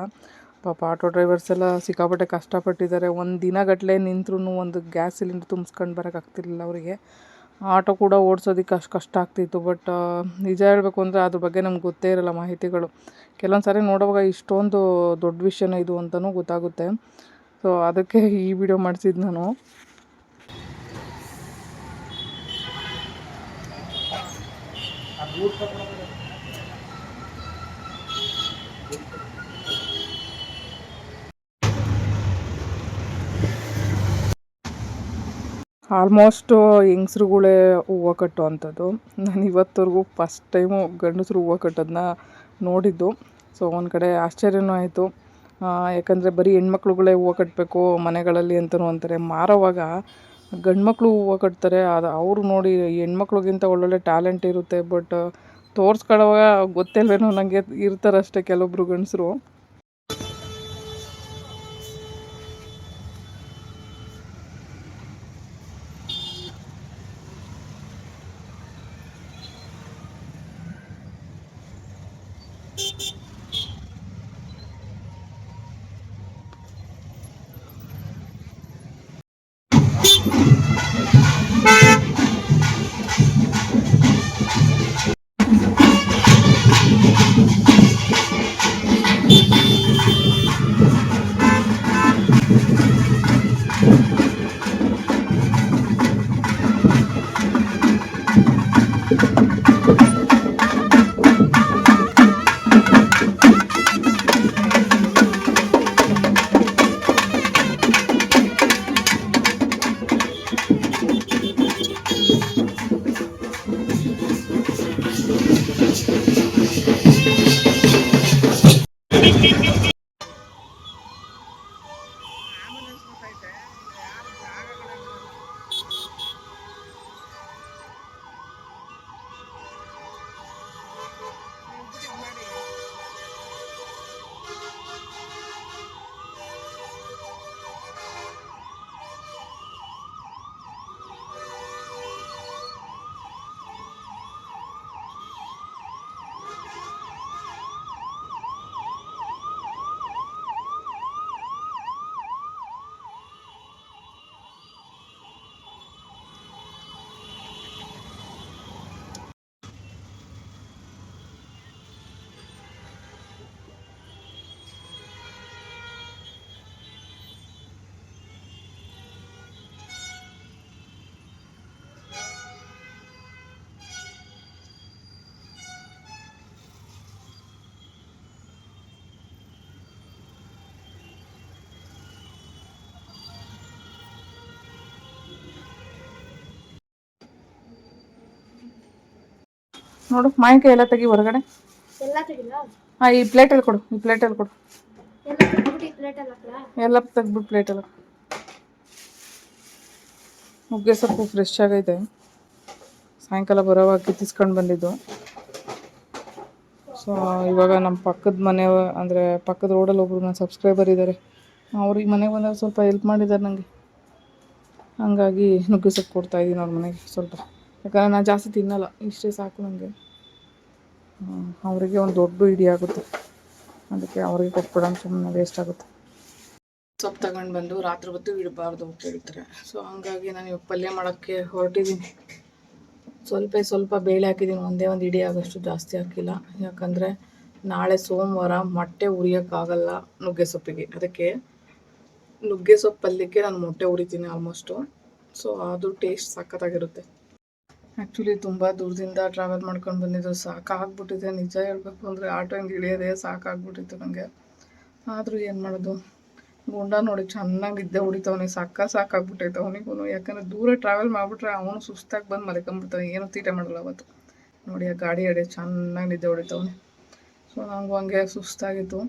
ಪಾಪ ಆಟೋ ಡ್ರೈವರ್ಸ್ ಎಲ್ಲ ಸಿಕ್ಕಾಪಟ್ಟೆ ಕಷ್ಟಪಟ್ಟಿದ್ದಾರೆ. ಒಂದು ದಿನಗಟ್ಟಲೆ ನಿಂತ್ರೂ ಒಂದು ಗ್ಯಾಸ್ ಸಿಲಿಂಡರ್ ತುಂಬಿಸ್ಕೊಂಡು ಬರೋಕ್ಕಾಗ್ತಿರ್ಲಿಲ್ಲ ಅವರಿಗೆ. ಆಟೋ ಕೂಡ ಓಡಿಸೋದಕ್ಕೆ ಅಷ್ಟು ಕಷ್ಟ ಆಗ್ತಿತ್ತು. ಬಟ್ ನಿಜ ಹೇಳಬೇಕು ಅಂದರೆ ಅದ್ರ ಬಗ್ಗೆ ನಮ್ಗೆ ಗೊತ್ತೇ ಇರೋಲ್ಲ ಮಾಹಿತಿಗಳು. ಕೆಲವೊಂದು ಸಾರಿ ನೋಡುವಾಗ ಇಷ್ಟೊಂದು ದೊಡ್ಡ ವಿಷಯನ ಇದು ಅಂತಲೂ ಗೊತ್ತಾಗುತ್ತೆ. ಸೊ ಅದಕ್ಕೆ ಈ ವಿಡಿಯೋ ಮಾಡಿಸಿದ್ದು ನಾನು. ಆಲ್ಮೋಸ್ಟು ಹೆಂಗಸ್ರುಗಳೇ ಹೂವು ಕಟ್ಟೋ ಅಂಥದ್ದು. ನಾನು ಇವತ್ತವರೆಗೂ ಫಸ್ಟ್ ಟೈಮು ಗಂಡಸರು ಹೂವು ಕಟ್ಟೋದನ್ನ ನೋಡಿದ್ದು. ಸೊ ಒಂದು ಕಡೆ ಆಶ್ಚರ್ಯನೂ ಆಯಿತು. ಯಾಕಂದರೆ ಬರೀ ಹೆಣ್ಮಕ್ಳುಗಳೇ ಹೂವು ಕಟ್ಟಬೇಕು ಮನೆಗಳಲ್ಲಿ ಅಂತಲೂ ಅಂತಾರೆ. ಮಾರೋವಾಗ ಗಂಡು ಮಕ್ಕಳು ಹೂವು ಕಟ್ತಾರೆ. ಅದು ಅವರು ನೋಡಿ ಹೆಣ್ಮಕ್ಳಿಗಿಂತ ಒಳ್ಳೊಳ್ಳೆ ಟ್ಯಾಲೆಂಟ್ ಇರುತ್ತೆ. ಬಟ್ ತೋರಿಸ್ಕೊಳ್ಳೋವಾಗ ಗೊತ್ತಿಲ್ವೇನೋ ನನಗೆ ಇರ್ತಾರಷ್ಟೇ ಕೆಲವೊಬ್ರು ಗಂಡಸರು. ನೋಡು ಮಾವಿನಕಾಯಿ ಎಲ್ಲ ತೆಗಿ ಹೊರಗಡೆ. ಎಲ್ಲ ತೆಗಿಲ್ಲ. ಹಾಂ, ಈ ಪ್ಲೇಟಲ್ಲಿ ಕೊಡು, ಈ ಪ್ಲೇಟಲ್ಲಿ ಕೊಡು. ಎಲ್ಲ ತೆಗ್ದ್ಬಿಟ್ಟು ಪ್ಲೇಟಲ್ಲಿ ಹಾಕ್ಲಾ? ಎಲ್ಲ ತೆಗ್ದ್ಬಿಟ್ಟು ಪ್ಲೇಟಲ್ಲಿ. ನುಗ್ಗೆ ಸೊಪ್ಪು ಫ್ರೆಶ್ ಆಗೈತೆ. ಸಾಯಂಕಾಲ ಬರೋವಾಗ ಕಿತ್ತಿಸ್ಕೊಂಡು ಬಂದಿದ್ದು. ಸೊ ಇವಾಗ ನಮ್ಮ ಪಕ್ಕದ ಮನೆ ಅಂದರೆ ಪಕ್ಕದ ರೋಡಲ್ಲಿ ಒಬ್ಬರು ನನ್ನ ಸಬ್ಸ್ಕ್ರೈಬರ್ ಇದ್ದಾರೆ. ಅವ್ರು ಈ ಮನೆಗೆ ಬಂದಾಗ ಸ್ವಲ್ಪ ಹೆಲ್ಪ್ ಮಾಡಿದ್ದಾರೆ ನನಗೆ. ಹಾಗಾಗಿ ನುಗ್ಗೆ ಸೊಪ್ಪು ಕೊಡ್ತಾಯಿದ್ದೀನಿ ಅವ್ರ ಮನೆಗೆ ಸ್ವಲ್ಪ. ಯಾಕಂದರೆ ನಾನು ಜಾಸ್ತಿ ತಿನ್ನಲ್ಲ, ಇಷ್ಟೇ ಸಾಕು ನನಗೆ. ಅವರಿಗೆ ಒಂದು ದೊಡ್ಡ ಇಡಿ ಆಗುತ್ತೆ, ಅದಕ್ಕೆ ಅವ್ರಿಗೆ ಕೊಟ್ಬಿಡೋಣ, ಸುಮ್ಮನೆ ವೇಸ್ಟ್ ಆಗುತ್ತೆ. ಸೊಪ್ಪು ತಗೊಂಡು ಬಂದು ರಾತ್ರಿ ಹೊತ್ತು ಇಡಬಾರ್ದು ಅಂತ ಹೇಳ್ತಾರೆ. ಸೊ ಹಂಗಾಗಿ ನಾನು ಇವಾಗ ಪಲ್ಯ ಮಾಡೋಕ್ಕೆ ಹೊರಟಿದ್ದೀನಿ. ಸ್ವಲ್ಪ ಸ್ವಲ್ಪ ಬೇಳೆ ಹಾಕಿದ್ದೀನಿ, ಒಂದೇ ಒಂದು ಇಡೀ ಆಗೋಷ್ಟು ಜಾಸ್ತಿ ಹಾಕಿಲ್ಲ. ಯಾಕಂದರೆ ನಾಳೆ ಸೋಮವಾರ ಮೊಟ್ಟೆ ಉರಿಯೋಕ್ಕಾಗಲ್ಲ ನುಗ್ಗೆ ಸೊಪ್ಪಿಗೆ. ಅದಕ್ಕೆ ನುಗ್ಗೆ ಸೊಪ್ಪು ಪಲ್ಯಕ್ಕೆ ನಾನು ಮೊಟ್ಟೆ ಉರಿತೀನಿ ಆಲ್ಮೋಸ್ಟು. ಸೊ ಅದು ಟೇಸ್ಟ್ ಸಖತ್ತಾಗಿರುತ್ತೆ. ಆ್ಯಕ್ಚುಲಿ ತುಂಬ ದೂರದಿಂದ ಟ್ರಾವೆಲ್ ಮಾಡ್ಕೊಂಡು ಬಂದಿದ್ದು, ಸಾಕಾಗ್ಬಿಟ್ಟಿದೆ ನಿಜ ಹೇಳಬೇಕು ಅಂದರೆ. ಆಟೋಯಿಂದ ಇಳಿಯೋದೇ ಸಾಕಾಗ್ಬಿಟ್ಟಿತ್ತು ನನಗೆ. ಆದರೂ ಏನು ಮಾಡೋದು, ಗುಂಡ ನೋಡಿ ಚೆನ್ನಾಗಿ ನಿದ್ದೆ ಹೊಡಿತವನೆ, ಸಾಕಾಗ್ಬಿಟ್ಟೈತೆ ಅವನಿಗೂ. ಯಾಕಂದರೆ ದೂರ ಟ್ರಾವೆಲ್ ಮಾಡಿಬಿಟ್ರೆ ಅವನು ಸುಸ್ತಾಗಿ ಬಂದು ಮಲ್ಕೊಂಬಿಡ್ತಾನೆ, ಏನೂ ತೀಟೆ ಮಾಡಲ್ಲ ಅವತ್ತು. ನೋಡಿ ಆ ಗಾಡಿ ಅಡೆ ಚೆನ್ನಾಗಿ ನಿದ್ದೆ ಹೊಡಿತವನೆ. ಸೊ ನನಗೂ ಹಂಗೆ ಸುಸ್ತಾಗಿತ್ತು.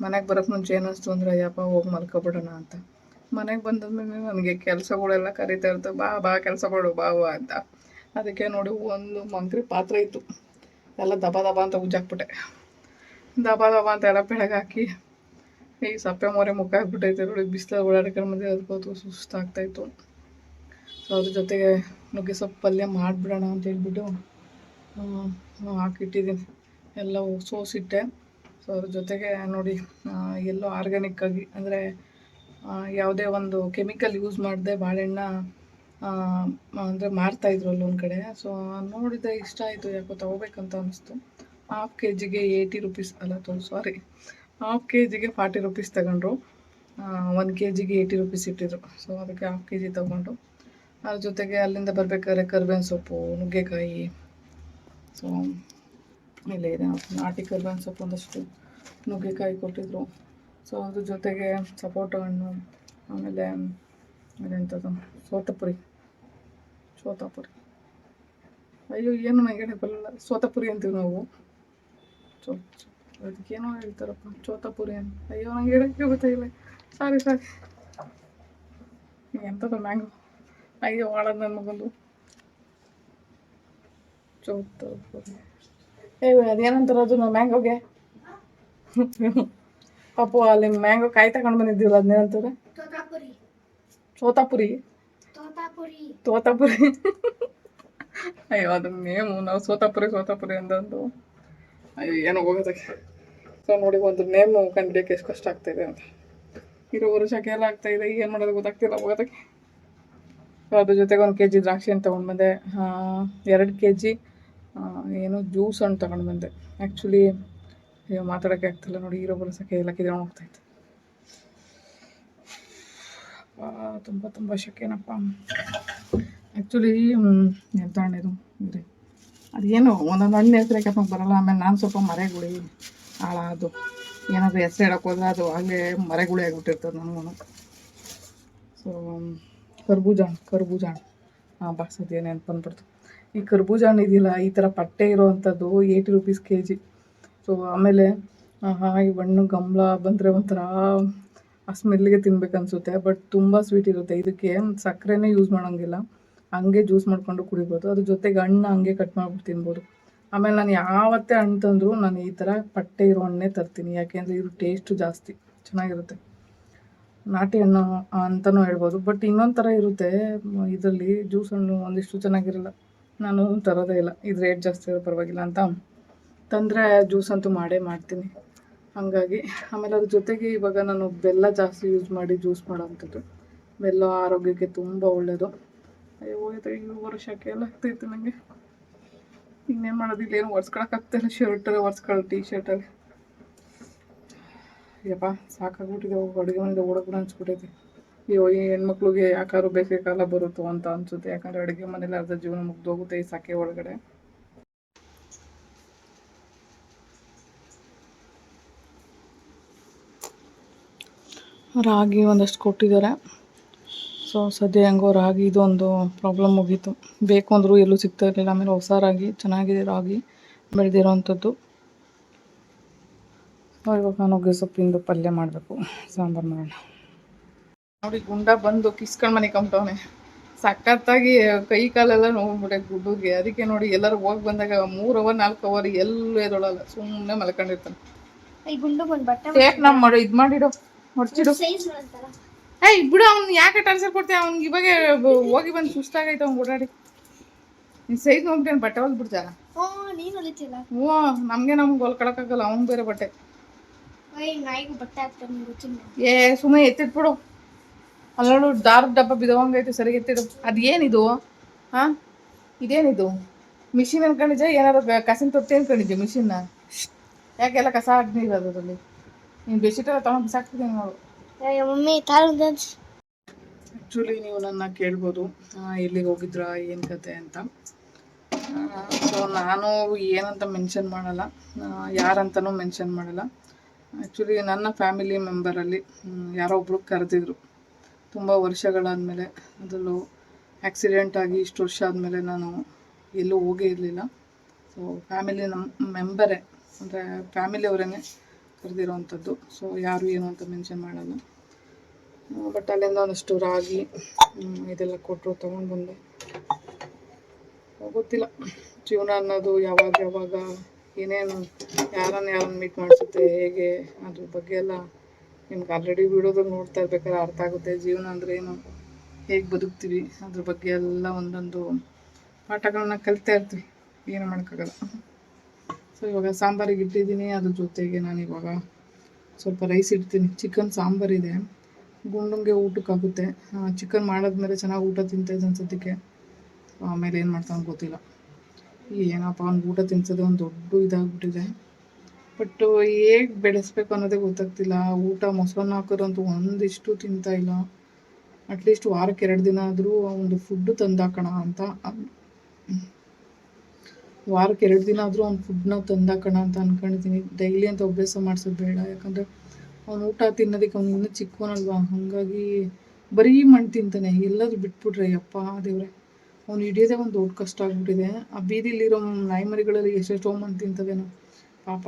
ಮನೆಗೆ ಬರೋಕ್ಕೆ ಮುಂಚೆ ಏನಿಸ್ತು ಅಂದರೆ ಅಯ್ಯಪ್ಪ ಹೋಗಿ ಮಲ್ಕೊಬಿಡೋಣ ಅಂತ. ಮನೆಗೆ ಬಂದಾದ್ಮೇಲೆ ನನಗೆ ಕೆಲಸಗಳೆಲ್ಲ ಕರೀತಾ ಇರ್ತವೆ, ಬಾ ಕೆಲಸ ಮಾಡು ಬಾ ಅಂತ. ಅದಕ್ಕೆ ನೋಡಿ ಒಂದು ಮಂಕ್ರಿ ಪಾತ್ರೆ ಇತ್ತು, ಎಲ್ಲ ದಬ ಅಂತ ಉಜ್ಜಾಕ್ಬಿಟ್ಟೆ. ದಬ ಅಂತ ಎಲ್ಲ ಬೆಳಗ್ಗೆ ಹಾಕಿ ಈಗ ಸಪ್ಪೆ ಮೊರೆ ಮುಖ ಹಾಕ್ಬಿಟ್ಟೈತೆ ನೋಡಿ. ಬಿಸಿಲು ಓಡಾಡ್ಕೊಂಡು ಬಂದು ಅದಕ್ಕೋತು ಸುಸ್ತಾಗ್ತಾಯಿತ್ತು. ಸೊ ಅದ್ರ ಜೊತೆಗೆ ನುಗ್ಗೆ ಸೊಪ್ಪು ಪಲ್ಯ ಮಾಡಿಬಿಡೋಣ ಅಂತ ಹೇಳ್ಬಿಟ್ಟು ಹಾಕಿಟ್ಟಿದ್ದೀನಿ, ಎಲ್ಲ ಸೋಸಿಟ್ಟೆ. ಸೊ ಅದ್ರ ಜೊತೆಗೆ ನೋಡಿ ಎಲ್ಲೋ ಆರ್ಗ್ಯಾನಿಕ್ಕಾಗಿ, ಅಂದರೆ ಯಾವುದೇ ಒಂದು ಕೆಮಿಕಲ್ ಯೂಸ್ ಮಾಡದೆ ಬಾಳೆಹಣ್ಣ ಅಂದರೆ ಮಾರ್ತಾಯಿದ್ರು ಅಲ್ಲೊಂದು ಕಡೆ. ಸೊ ನೋಡಿದೆ, ಇಷ್ಟ ಆಯಿತು, ಯಾಕೋ ತೊಗೋಬೇಕಂತ ಅನ್ನಿಸ್ತು. ಹಾಫ್ KGಗೆ 80 ರುಪೀಸ್, ಅಲ್ಲ ಸಾರಿ, ಹಾಫ್ KGಗೆ 40 ರುಪೀಸ್ ತಗೊಂಡ್ರು. 1 KGಗೆ 80 ರುಪೀಸ್ ಇಟ್ಟಿದ್ರು. ಸೊ ಅದಕ್ಕೆ ಹಾಫ್ KG ತೊಗೊಂಡು, ಅದ್ರ ಜೊತೆಗೆ ಅಲ್ಲಿಂದ ಬರಬೇಕಾದ್ರೆ ಕರ್ಬೇವಿನ ಸೊಪ್ಪು, ನುಗ್ಗೆಕಾಯಿ, ಸೊ ಇಲ್ಲೇ ಇದೆ ನಾಟಿ ಕರ್ಬೇವಿನ ಸೊಪ್ಪು, ಒಂದಷ್ಟು ನುಗ್ಗೆಕಾಯಿ ಕೊಟ್ಟಿದ್ರು. ಸೊ ಅದ್ರ ಜೊತೆಗೆ ಸಪೋಟ ಹಣ್ಣು, ಆಮೇಲೆ ಅದೆಂಥದ್ದು ಸೋತಪುರಿ. ಅಯ್ಯೋ ಏನು ನನಗೆ ಬರಲ್ಲ, ಸೋತಪುರಿ ಅಂತೀವಿ ನಾವು. ಅದಕ್ಕೇನೋ ಹೇಳ್ತಾರಪ್ಪ, ಚೋತಪುರಿ ಅಂತ. ಅಯ್ಯೋ ನಂಗೆ ಹೇಳೋಕ್ಕೆ ಗೊತ್ತಾಗಿಲ್ಲ, ಸಾರಿ. ಎಂಥದ್ದು ಮ್ಯಾಂಗೋ, ಅಯ್ಯೋ ಹಾಳದ ನನ್ನ ಮಗಂದು. ಚೋತಪುರಿ ಅದೇನಂತಾರ ಅದು ನಾವು ಮ್ಯಾಂಗೋಗೆ. ಪಾಪು ಅಲ್ಲಿ ಮ್ಯಾಂಗೋ ಕಾಯಿ ತಗೊಂಡು ಬಂದಿದ್ದೀವಲ್ಲ, ಅದನ್ನೇನಂತಾರೆ? ಚೋತಾಪುರಿ. ಅಯ್ಯೋ ಅದು ನೇಮು, ನಾವು ಸೋತಾಪುರಿ ಅಂತಂದು ಅಯ್ಯೋ ಏನೋ ಹೋಗೋದಕ್ಕೆ. ಸೊ ನೋಡಿ, ಒಂದು ನೇಮು ಕಂಡಿಡಿಯೋಕ್ಕೆ ಎಷ್ಟು ಕಷ್ಟ ಆಗ್ತಾಯಿದೆ ಅಂತ. ಇರೋ ವರ್ಷಕ್ಕೆ ಎಲ್ಲ ಆಗ್ತಾಯಿದೆ, ಏನು ಮಾಡೋದು ಗೊತ್ತಾಗ್ತಿಲ್ಲ ಹೋಗೋದಕ್ಕೆ. ಸೊ ಅದ್ರ ಜೊತೆಗೆ 1 KG ದ್ರಾಕ್ಷಿ ಹಣ್ಣು ತೊಗೊಂಡು ಬಂದೆ, 2 KG ಏನು ಜ್ಯೂಸ್ ಹಣ್ಣು ತೊಗೊಂಡು ಬಂದೆ. ಆ್ಯಕ್ಚುಲಿ ಮಾತಾಡೋಕ್ಕೆ ಆಗ್ತಿಲ್ಲ ನೋಡಿ, ಇರೋ ವರ್ಷಕ್ಕೆ ಎಲ್ಲ ಕಿದ್ಕೊಂಡು ಹೋಗ್ತಾಯಿತ್ತು. ತುಂಬ ಶೆಕೆನಪ್ಪ. ಆ್ಯಕ್ಚುಲಿ ಎಂತ ಹಣ್ಣಿದು ಇರಿ, ಅದೇನು ಒಂದೊಂದು ಹಣ್ಣು ಹೆಸರು ಯಾಕಪ್ಪ ಬರೋಲ್ಲ. ಆಮೇಲೆ ನಾನು ಸ್ವಲ್ಪ ಮರೆಗುಳಿ ಅದು ಏನಾದರೂ ಹೆಸರು ಹೇಳೋಕೆ ಹೋದ್ರೆ ಅದು ಆಗಲೇ ಮರೆಗುಳಿ ಆಗಿಬಿಟ್ಟಿರ್ತದೆ ನನಗೂ. ಸೊ ಕರ್ಬೂಜ ಹಣ್ಣು ಬಾಕ್ಸೋದು ಏನೇನು ಬಂದ್ಬಿಡ್ತು. ಈ ಕರ್ಬೂಜ ಹಣ್ಣು ಇದೆಯಲ್ಲ, ಈ ಥರ ಪಟ್ಟೆ ಇರೋವಂಥದ್ದು 80 ರುಪೀಸ್ KG. ಸೊ ಆಮೇಲೆ ಈ ಹಣ್ಣು ಗಮಲ ಬಂದರೆ ಒಂಥರ ಆ ಸ್ಮೆಲ್ಲಿಗೆ ತಿನ್ಬೇಕು ಅನಿಸುತ್ತೆ. ಬಟ್ ತುಂಬ ಸ್ವೀಟ್ ಇರುತ್ತೆ. ಇದಕ್ಕೆ ಸಕ್ಕರೆನೇ ಯೂಸ್ ಮಾಡೋಂಗಿಲ್ಲ, ಹಂಗೆ ಜ್ಯೂಸ್ ಮಾಡ್ಕೊಂಡು ಕುಡಿಬೋದು. ಅದ್ರ ಜೊತೆಗೆ ಹಣ್ಣು ಹಂಗೆ ಕಟ್ ಮಾಡ್ಬಿಟ್ಟು ತಿನ್ಬೋದು. ಆಮೇಲೆ ನಾನು ಯಾವತ್ತೇ ಹಣ್ಣು ತಂದರೂ ನಾನು ಈ ಥರ ಪಟ್ಟೆ ಇರೋ ಹಣ್ಣೇ ತರ್ತೀನಿ, ಯಾಕೆಂದರೆ ಇದು ಟೇಸ್ಟು ಜಾಸ್ತಿ ಚೆನ್ನಾಗಿರುತ್ತೆ. ನಾಟಿ ಹಣ್ಣು ಅಂತಲೂ ಹೇಳ್ಬೋದು. ಬಟ್ ಇನ್ನೊಂದು ಥರ ಇರುತ್ತೆ ಇದರಲ್ಲಿ, ಜ್ಯೂಸ್ ಹಣ್ಣು ಒಂದಿಷ್ಟು ಚೆನ್ನಾಗಿರಲ್ಲ. ನಾನು ತರೋದೇ ಇಲ್ಲ, ಇದು ರೇಟ್ ಜಾಸ್ತಿ ಇರೋ ಪರವಾಗಿಲ್ಲ ಅಂತ ತಂದರೆ ಜ್ಯೂಸ್ ಅಂತೂ ಮಾಡ್ತೀನಿ ಹಾಗಾಗಿ. ಆಮೇಲೆ ಅದ್ರ ಜೊತೆಗೆ ಇವಾಗ ನಾನು ಬೆಲ್ಲ ಜಾಸ್ತಿ ಯೂಸ್ ಮಾಡಿ ಜ್ಯೂಸ್ ಮಾಡೋವಂಥದ್ದು. ಬೆಲ್ಲ ಆರೋಗ್ಯಕ್ಕೆ ತುಂಬ ಒಳ್ಳೆಯದು. ಅಯ್ಯೋ ಈ ವರ್ಷಕ್ಕೆ ಎಲ್ಲ ಆಗ್ತಾಯಿತ್ತು ನನಗೆ. ಇನ್ನೇನು ಮಾಡೋದು, ಇಲ್ಲೇನು ಒರೆಸ್ಕೊಳಕ್ಕಾಗ್ತಾಯಿಲ್ಲ, ಶರ್ಟಲ್ಲಿ ಟೀ ಶರ್ಟಲ್ಲಿ. ಯಪ್ಪ ಸಾಕಾಗ್ಬಿಟ್ಟಿದೆ, ಅಡುಗೆ ಮನೆಯಿಂದ ಓಡೋಗ್ಬಿಡ ಅನ್ಸ್ಬಿಟ್ಟೈತೆ. ಅಯ್ಯೋ ಈ ಹೆಣ್ಮಕ್ಳಿಗೆ ಯಾಕಾದ್ರೂ ಬೇಸಿಗೆ ಕಾಲ ಬರುತ್ತೋ ಅಂತ ಅನಿಸುತ್ತೆ. ಯಾಕಂದರೆ ಅಡುಗೆ ಮನೇಲಿ ಅರ್ಧ ಜೀವನ ಮುಗ್ದೋಗುತ್ತೆ ಈ ಸೆಕೆ ಒಳಗಡೆ. ರಾಗಿ ಒಂದಷ್ಟು ಕೊಟ್ಟಿದ್ದಾರೆ. ಸೊ ಸದ್ಯ ಹೆಂಗೋ ರಾಗಿ ಇದೊಂದು ಪ್ರಾಬ್ಲಮ್ ಮುಗೀತು. ಬೇಕು ಅಂದರೂ ಎಲ್ಲೂ ಸಿಗ್ತಾ ಇರಲಿಲ್ಲ. ಆಮೇಲೆ ಹೊಸ ರಾಗಿ ಚೆನ್ನಾಗಿದೆ, ರಾಗಿ ಬೆಳೆದಿರೋವಂಥದ್ದು. ಇವಾಗ ನುಗ್ಗೆ ಸೊಪ್ಪಿಂದು ಪಲ್ಯ ಮಾಡಬೇಕು, ಸಾಂಬಾರು ಮಾಡೋಣ. ನೋಡಿ ಗುಂಡ ಬಂದು ಕಿಸ್ಕೊಂಡು ಮನೆ ಕಂಬಿಟ್ಟವನೆ. ಸಖತ್ತಾಗಿ ಕೈ ಕಾಲೆಲ್ಲ ನೋಡ್ಬಿಟ್ಟೈತೆ ಗುಡ್ಡೂರಿಗೆ. ಅದಕ್ಕೆ ನೋಡಿ ಎಲ್ಲರೂ ಹೋಗಿ ಬಂದಾಗ 3 ಅವರ್ 4 ಅವರ್ ಎಲ್ಲೂ ಎದೊಳಲ್ಲ, ಸುಮ್ಮನೆ ಮಲ್ಕೊಂಡಿರ್ತಾನೆ. ನಮ್ಮ ಇದು ಮಾಡಿಡು ಹೊಡ್ಚಿಡು. ಬಿಡು, ಅವ್ನು ಯಾಕೆ ಟಾರ್ಚರ್ ಕೊಡ್ತೀಯ? ಅವ್ನಿಗೆ ಇವಾಗ ಹೋಗಿ ಬಂದು ಸುಸ್ತಾಗೈತೆ ಅವ್ನು ಓಡಾಡಿ. ನೀನು ಸೈಜ್ ನೋಡ್ಬಿಟ್ಟು ಬಟ್ಟೆ ಹೊಲ್ಬಿಡ್ತಾರ. ಹ್ಞೂ ನಮ್ಗೆ ಹೊಲ್ಕೊಳಕ್ಕಾಗಲ್ಲ, ಅವ್ನು ಬೇರೆ ಬಟ್ಟೆ. ಸುಮ್ಮನೆ ಎತ್ತಿಟ್ಬಿಡು. ಅಲ್ಲೋಡು ದಾರದ ಡಬ್ಬ ಬಿದವಂಗೈತೆ, ಸರಿಗೆ ಎತ್ತಿಡು. ಅದೇನಿದು? ಹಾಂ ಇದೇನಿದು? ಮಿಷಿನ್ ಅನ್ಕೊಂಡಿದ್ದೆ, ಏನಾದ್ರು ಕಸಿನ ತೊಟ್ಟಿ ಅನ್ಕೊಂಡಿದ್ದೆ ಮಿಷಿನ್ನ. ಯಾಕೆಲ್ಲ ಕಸ ನೀರು ಅದರಲ್ಲಿ. ನೀನು ಬೆಡ್ಶೀಟ್ ಎಲ್ಲ ತೊಗೊಂಡು ಬಿಸಾಕ್ತಿದ್ದೀನಿ ನೋಡು. ಮಮ್ಮಿ ತಾಳು ಆ್ಯಕ್ಚುಲಿ ನೀವು ನನ್ನ ಕೇಳ್ಬೋದು ಎಲ್ಲಿಗೆ ಹೋಗಿದ್ರಾ ಏನು ಕತೆ ಅಂತ. ಸೊ ನಾನು ಏನಂತ ಮೆನ್ಷನ್ ಮಾಡಲ್ಲ, ಯಾರಂತನೂ ಮೆನ್ಷನ್ ಮಾಡಲ್ಲ. ಆ್ಯಕ್ಚುಲಿ ನನ್ನ ಫ್ಯಾಮಿಲಿ ಮೆಂಬರಲ್ಲಿ ಯಾರೋ ಒಬ್ರು ಕರೆದಿದ್ರು. ತುಂಬ ವರ್ಷಗಳಾದಮೇಲೆ, ಅದರಲ್ಲೂ ಆ್ಯಕ್ಸಿಡೆಂಟ್ ಆಗಿ ಇಷ್ಟು ವರ್ಷ ಆದಮೇಲೆ ನಾನು ಎಲ್ಲೂ ಹೋಗೇ ಇರಲಿಲ್ಲ. ಸೊ ಫ್ಯಾಮಿಲಿ ನಮ್ಮ ಮೆಂಬರೇ, ಅಂದರೆ ಫ್ಯಾಮಿಲಿಯವರೇ ಕರೆದಿರೋವಂಥದ್ದು. ಸೊ ಯಾರು ಏನು ಅಂತ ಮೆನ್ಷನ್ ಮಾಡಲ್ಲ. ಬಟ್ ಅಲ್ಲಿಂದ ಒಂದಷ್ಟು ರಾಗಿ ಇದೆಲ್ಲ ಕೊಟ್ಟರು, ತೊಗೊಂಡು ಬಂದೆ. ಗೊತ್ತಿಲ್ಲ ಜೀವನ ಅನ್ನೋದು ಯಾವಾಗ ಏನೇನು ಯಾರನ್ನು ಮೀಟ್ ಮಾಡಿಸುತ್ತೆ, ಹೇಗೆ, ಅದ್ರ ಬಗ್ಗೆ ಎಲ್ಲ ನಿಮ್ಗೆ ಆಲ್ರೆಡಿ ವಿಡಿಯೋದಾಗ ನೋಡ್ತಾ ಇರ್ಬೇಕಾದ್ರೆ ಅರ್ಥ ಆಗುತ್ತೆ. ಜೀವನ ಅಂದರೆ ಏನು, ಹೇಗೆ ಬದುಕ್ತೀವಿ, ಅದ್ರ ಬಗ್ಗೆ ಎಲ್ಲ ಒಂದೊಂದು ಪಾಠಗಳನ್ನ ಕಲಿತಾ ಇರ್ತೀವಿ, ಏನು ಮಾಡೋಕ್ಕಾಗಲ್ಲ. ಸೊ ಇವಾಗ ಸಾಂಬಾರಿಗೆ ಇಟ್ಟಿದ್ದೀನಿ, ಅದ್ರ ಜೊತೆಗೆ ನಾನು ಇವಾಗ ಸ್ವಲ್ಪ ರೈಸ್ ಇಡ್ತೀನಿ. ಚಿಕನ್ ಸಾಂಬಾರಿದೆ, ಗುಂಡಂಗೆ ಊಟಕ್ಕಾಗುತ್ತೆ. ಚಿಕನ್ ಮಾಡಿದ್ಮೇಲೆ ಚೆನ್ನಾಗಿ ಊಟ ತಿಂತಾಯಿದ್ದೆ ಅನ್ಸೋದಕ್ಕೆ. ಆಮೇಲೆ ಏನು ಮಾಡ್ತಾನೆ ಗೊತ್ತಿಲ್ಲ, ಏನಪ್ಪ ಅವ್ನಿಗೆ ಊಟ ತಿನ್ಸೋದೇ ಒಂದು ದೊಡ್ಡ ಇದಾಗ್ಬಿಟ್ಟಿದೆ. ಬಟ್ ಹೇಗೆ ಬೆಳೆಸ್ಬೇಕು ಅನ್ನೋದೇ ಗೊತ್ತಾಗ್ತಿಲ್ಲ. ಊಟ ಮೊಸರನ್ನ ಹಾಕೋದಂತೂ ಒಂದಿಷ್ಟು ತಿಂತಾಯಿಲ್ಲ. ಅಟ್ಲೀಸ್ಟ್ ವಾರಕ್ಕೆ 2 ದಿನ ಆದರೂ ಒಂದು ಫುಡ್ಡು ತಂದಾಕೋಣ ಅಂತ, ವಾರಕ್ಕೆ 2 ದಿನ ಆದರೂ ಅವ್ನು ಫುಡ್ನ ತಂದಾಕೋಣ ಅಂತ ಅಂದ್ಕೊಂಡಿದ್ದೀನಿ. ಡೈಲಿ ಅಂತ ಅಭ್ಯಾಸ ಮಾಡಿಸೋದು ಬೇಡ, ಯಾಕಂದರೆ ಅವ್ನು ಊಟ ತಿನ್ನೋದಕ್ಕೆ ಅವ್ನು ಇನ್ನೂ ಚಿಕ್ಕವನಲ್ವಾ. ಹಾಗಾಗಿ ಬರೀ ಮಣ್ಣು ತಿಂತಾನೆ. ಎಲ್ಲಾದರೂ ಬಿಟ್ಬಿಟ್ರೆ ಯಪ್ಪ ದೇವ್ರೆ, ಅವ್ನು ಹಿಡಿಯೋದೇ ಒಂದು ದೊಡ್ಡ ಕಷ್ಟ ಆಗಿಬಿಟ್ಟಿದೆ. ಆ ಬೀದಿಲಿರೋ ನಾಯಿ ಮರಿಗಳಲ್ಲಿ ಎಷ್ಟೆಷ್ಟೋ ಮಣ್ಣು ತಿಂತದೇನೋ ಪಾಪ.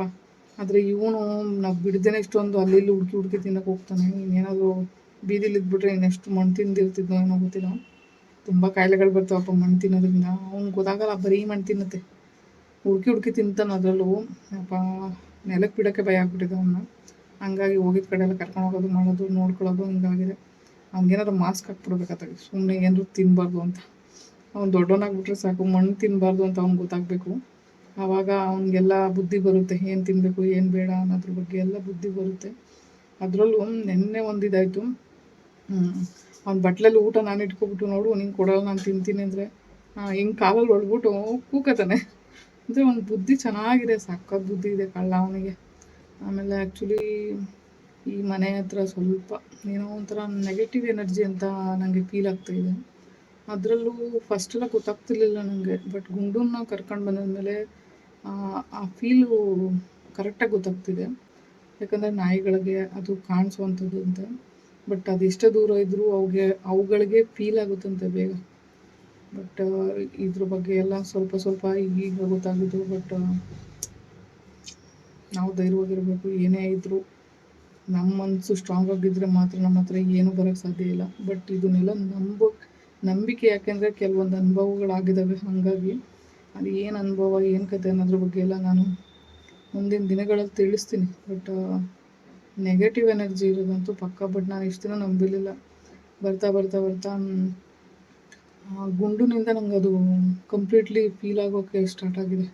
ಆದರೆ ಇವನು ನಾವು ಬಿಡ್ದೇನೆ ಇಷ್ಟೊಂದು ಅಲ್ಲಿ ಇಲ್ಲಿ ಹುಡುಕಿ ತಿನ್ನೋಕೆ ಹೋಗ್ತಾನೆ. ಇನ್ನೇನಾದರೂ ಬೀದಿಲಿ ಇದ್ಬಿಟ್ರೆ ಇನ್ನೆಷ್ಟು ಮಣ್ಣು ತಿಂದಿರ್ತಿದ್ನೋ ಏನೋ ಗೊತ್ತಿಲ್ಲ. ತುಂಬ ಕಾಯಿಲೆಗಳು ಬರ್ತಾವಪ್ಪ ಮಣ್ಣು ತಿನ್ನೋದ್ರಿಂದ. ಅವ್ನು ಗೊತ್ತಾಗಲ್ಲ, ಬರೀ ಮಣ್ಣು ತಿನ್ನುತ್ತೆ, ಹುಡುಕಿ ತಿಂತಾನೆ. ಅದರಲ್ಲೂ ಅಪ್ಪ ನೆಲಕ್ಕೆ ಬಿಡೋಕ್ಕೆ ಭಯ ಆಗ್ಬಿಟ್ಟಿದೆ ಅವನ್ನ. ಹಂಗಾಗಿ ಹೋಗಿದ ಕಡೆ ಎಲ್ಲ ಕರ್ಕೊಂಡು ಹೋಗೋದು, ಮಾಡೋದು, ನೋಡ್ಕೊಳ್ಳೋದು ಹಿಂಗಾಗಿದೆ. ಅವ್ನಿಗೇನಾದ್ರು ಮಾಸ್ಕ್ ಹಾಕ್ಬಿಡ್ಬೇಕಾಗ್ತದೆ, ಸುಮ್ಮನೆ ಏನಾದ್ರು ತಿನ್ನಬಾರ್ದು ಅಂತ. ಅವ್ನು ದೊಡ್ಡವನಾಗ್ಬಿಟ್ರೆ ಸಾಕು, ಮಣ್ಣು ತಿನ್ನಬಾರ್ದು ಅಂತ ಅವ್ನಿಗೆ ಗೊತ್ತಾಗಬೇಕು. ಆವಾಗ ಅವ್ನಿಗೆಲ್ಲ ಬುದ್ಧಿ ಬರುತ್ತೆ, ಏನು ತಿನ್ನಬೇಕು ಏನು ಬೇಡ ಅನ್ನೋದ್ರ ಬಗ್ಗೆ ಎಲ್ಲ ಬುದ್ಧಿ ಬರುತ್ತೆ. ಅದರಲ್ಲೂ ನೆನ್ನೆ ಒಂದಿದಾಯಿತು, ಅವ್ನ ಬಟ್ಲಲ್ಲಿ ಊಟ ನಾನು ಇಟ್ಕೊಬಿಟ್ಟು, ನೋಡು ನಿಂಗೆ ಕೊಡೋಲ್ಲ ನಾನು ತಿಂತೀನಿ ಅಂದರೆ ಹಿಂಗೆ ಕಾಲಲ್ಲಿ ಹೊಡ್ಬಿಟ್ಟು ಕೂಕತಾನೆ. ಅಂದರೆ ಅವ್ನ ಬುದ್ಧಿ ಚೆನ್ನಾಗಿದೆ, ಸಖತ್ ಬುದ್ಧಿ ಇದೆ ಕಳ್ಳ ಅವನಿಗೆ. ಆಮೇಲೆ ಆ್ಯಕ್ಚುಲಿ ಈ ಮನೆ ಹತ್ರ ಸ್ವಲ್ಪ ಏನೋ ಒಂಥರ ನೆಗೆಟಿವ್ ಎನರ್ಜಿ ಅಂತ ನನಗೆ ಫೀಲ್ ಆಗ್ತಾಯಿದೆ. ಅದರಲ್ಲೂ ಫಸ್ಟೆಲ್ಲ ಗೊತ್ತಾಗ್ತಿರ್ಲಿಲ್ಲ ನನಗೆ, ಬಟ್ ಗುಂಡನ್ನ ಕರ್ಕೊಂಡು ಬಂದಮೇಲೆ ಆ ಫೀಲು ಕರೆಕ್ಟಾಗಿ ಗೊತ್ತಾಗ್ತಿದೆ. ಯಾಕಂದರೆ ನಾಯಿಗಳಿಗೆ ಅದು ಕಾಣಿಸುವಂಥದ್ದು ಅಂತ. ಬಟ್ ಅದು ಎಷ್ಟೇ ದೂರ ಇದ್ದರೂ ಅವುಗಳಿಗೆ ಫೀಲ್ ಆಗುತ್ತಂತೆ ಬೇಗ. ಬಟ್ ಇದ್ರ ಬಗ್ಗೆ ಎಲ್ಲ ಸ್ವಲ್ಪ ಈಗ ಗೊತ್ತಾಗಿದ್ದು. ಬಟ್ ನಾವು ಧೈರ್ಯವಾಗಿರಬೇಕು, ಏನೇ ಇದ್ದರೂ ನಮ್ಮ ಮನಸ್ಸು ಸ್ಟ್ರಾಂಗ್ ಆಗಿದ್ದರೆ ಮಾತ್ರ ನಮ್ಮ ಹತ್ರ ಏನೂ ಬರೋಕ್ಕೆ ಸಾಧ್ಯ ಇಲ್ಲ. ಬಟ್ ಇದನ್ನೆಲ್ಲ ನಂಬಿಕೆ, ಯಾಕೆಂದರೆ ಕೆಲವೊಂದು ಅನುಭವಗಳಾಗಿದ್ದಾವೆ. ಹಾಗಾಗಿ ಅದು ಏನು ಅನುಭವ, ಏನು ಕತೆ ಅನ್ನೋದ್ರ ಬಗ್ಗೆ ಎಲ್ಲ ನಾನು ಮುಂದಿನ ದಿನಗಳಲ್ಲಿ ತಿಳಿಸ್ತೀನಿ. ಬಟ್ ನೆಗೆಟಿವ್ ಎನರ್ಜಿ ಇರೋದಂತೂ ಪಕ್ಕ. ಬಟ್ ನಾನು ಇಷ್ಟು ದಿನ ನಂಬಿರಲಿಲ್ಲ. ಬರ್ತಾ ಗುಂಡಿನಿಂದ ನಂಗೆ ಅದು ಕಂಪ್ಲೀಟ್ಲಿ ಫೀಲ್ ಆಗೋಕ್ಕೆ ಸ್ಟಾರ್ಟ್ ಆಗಿದೆ.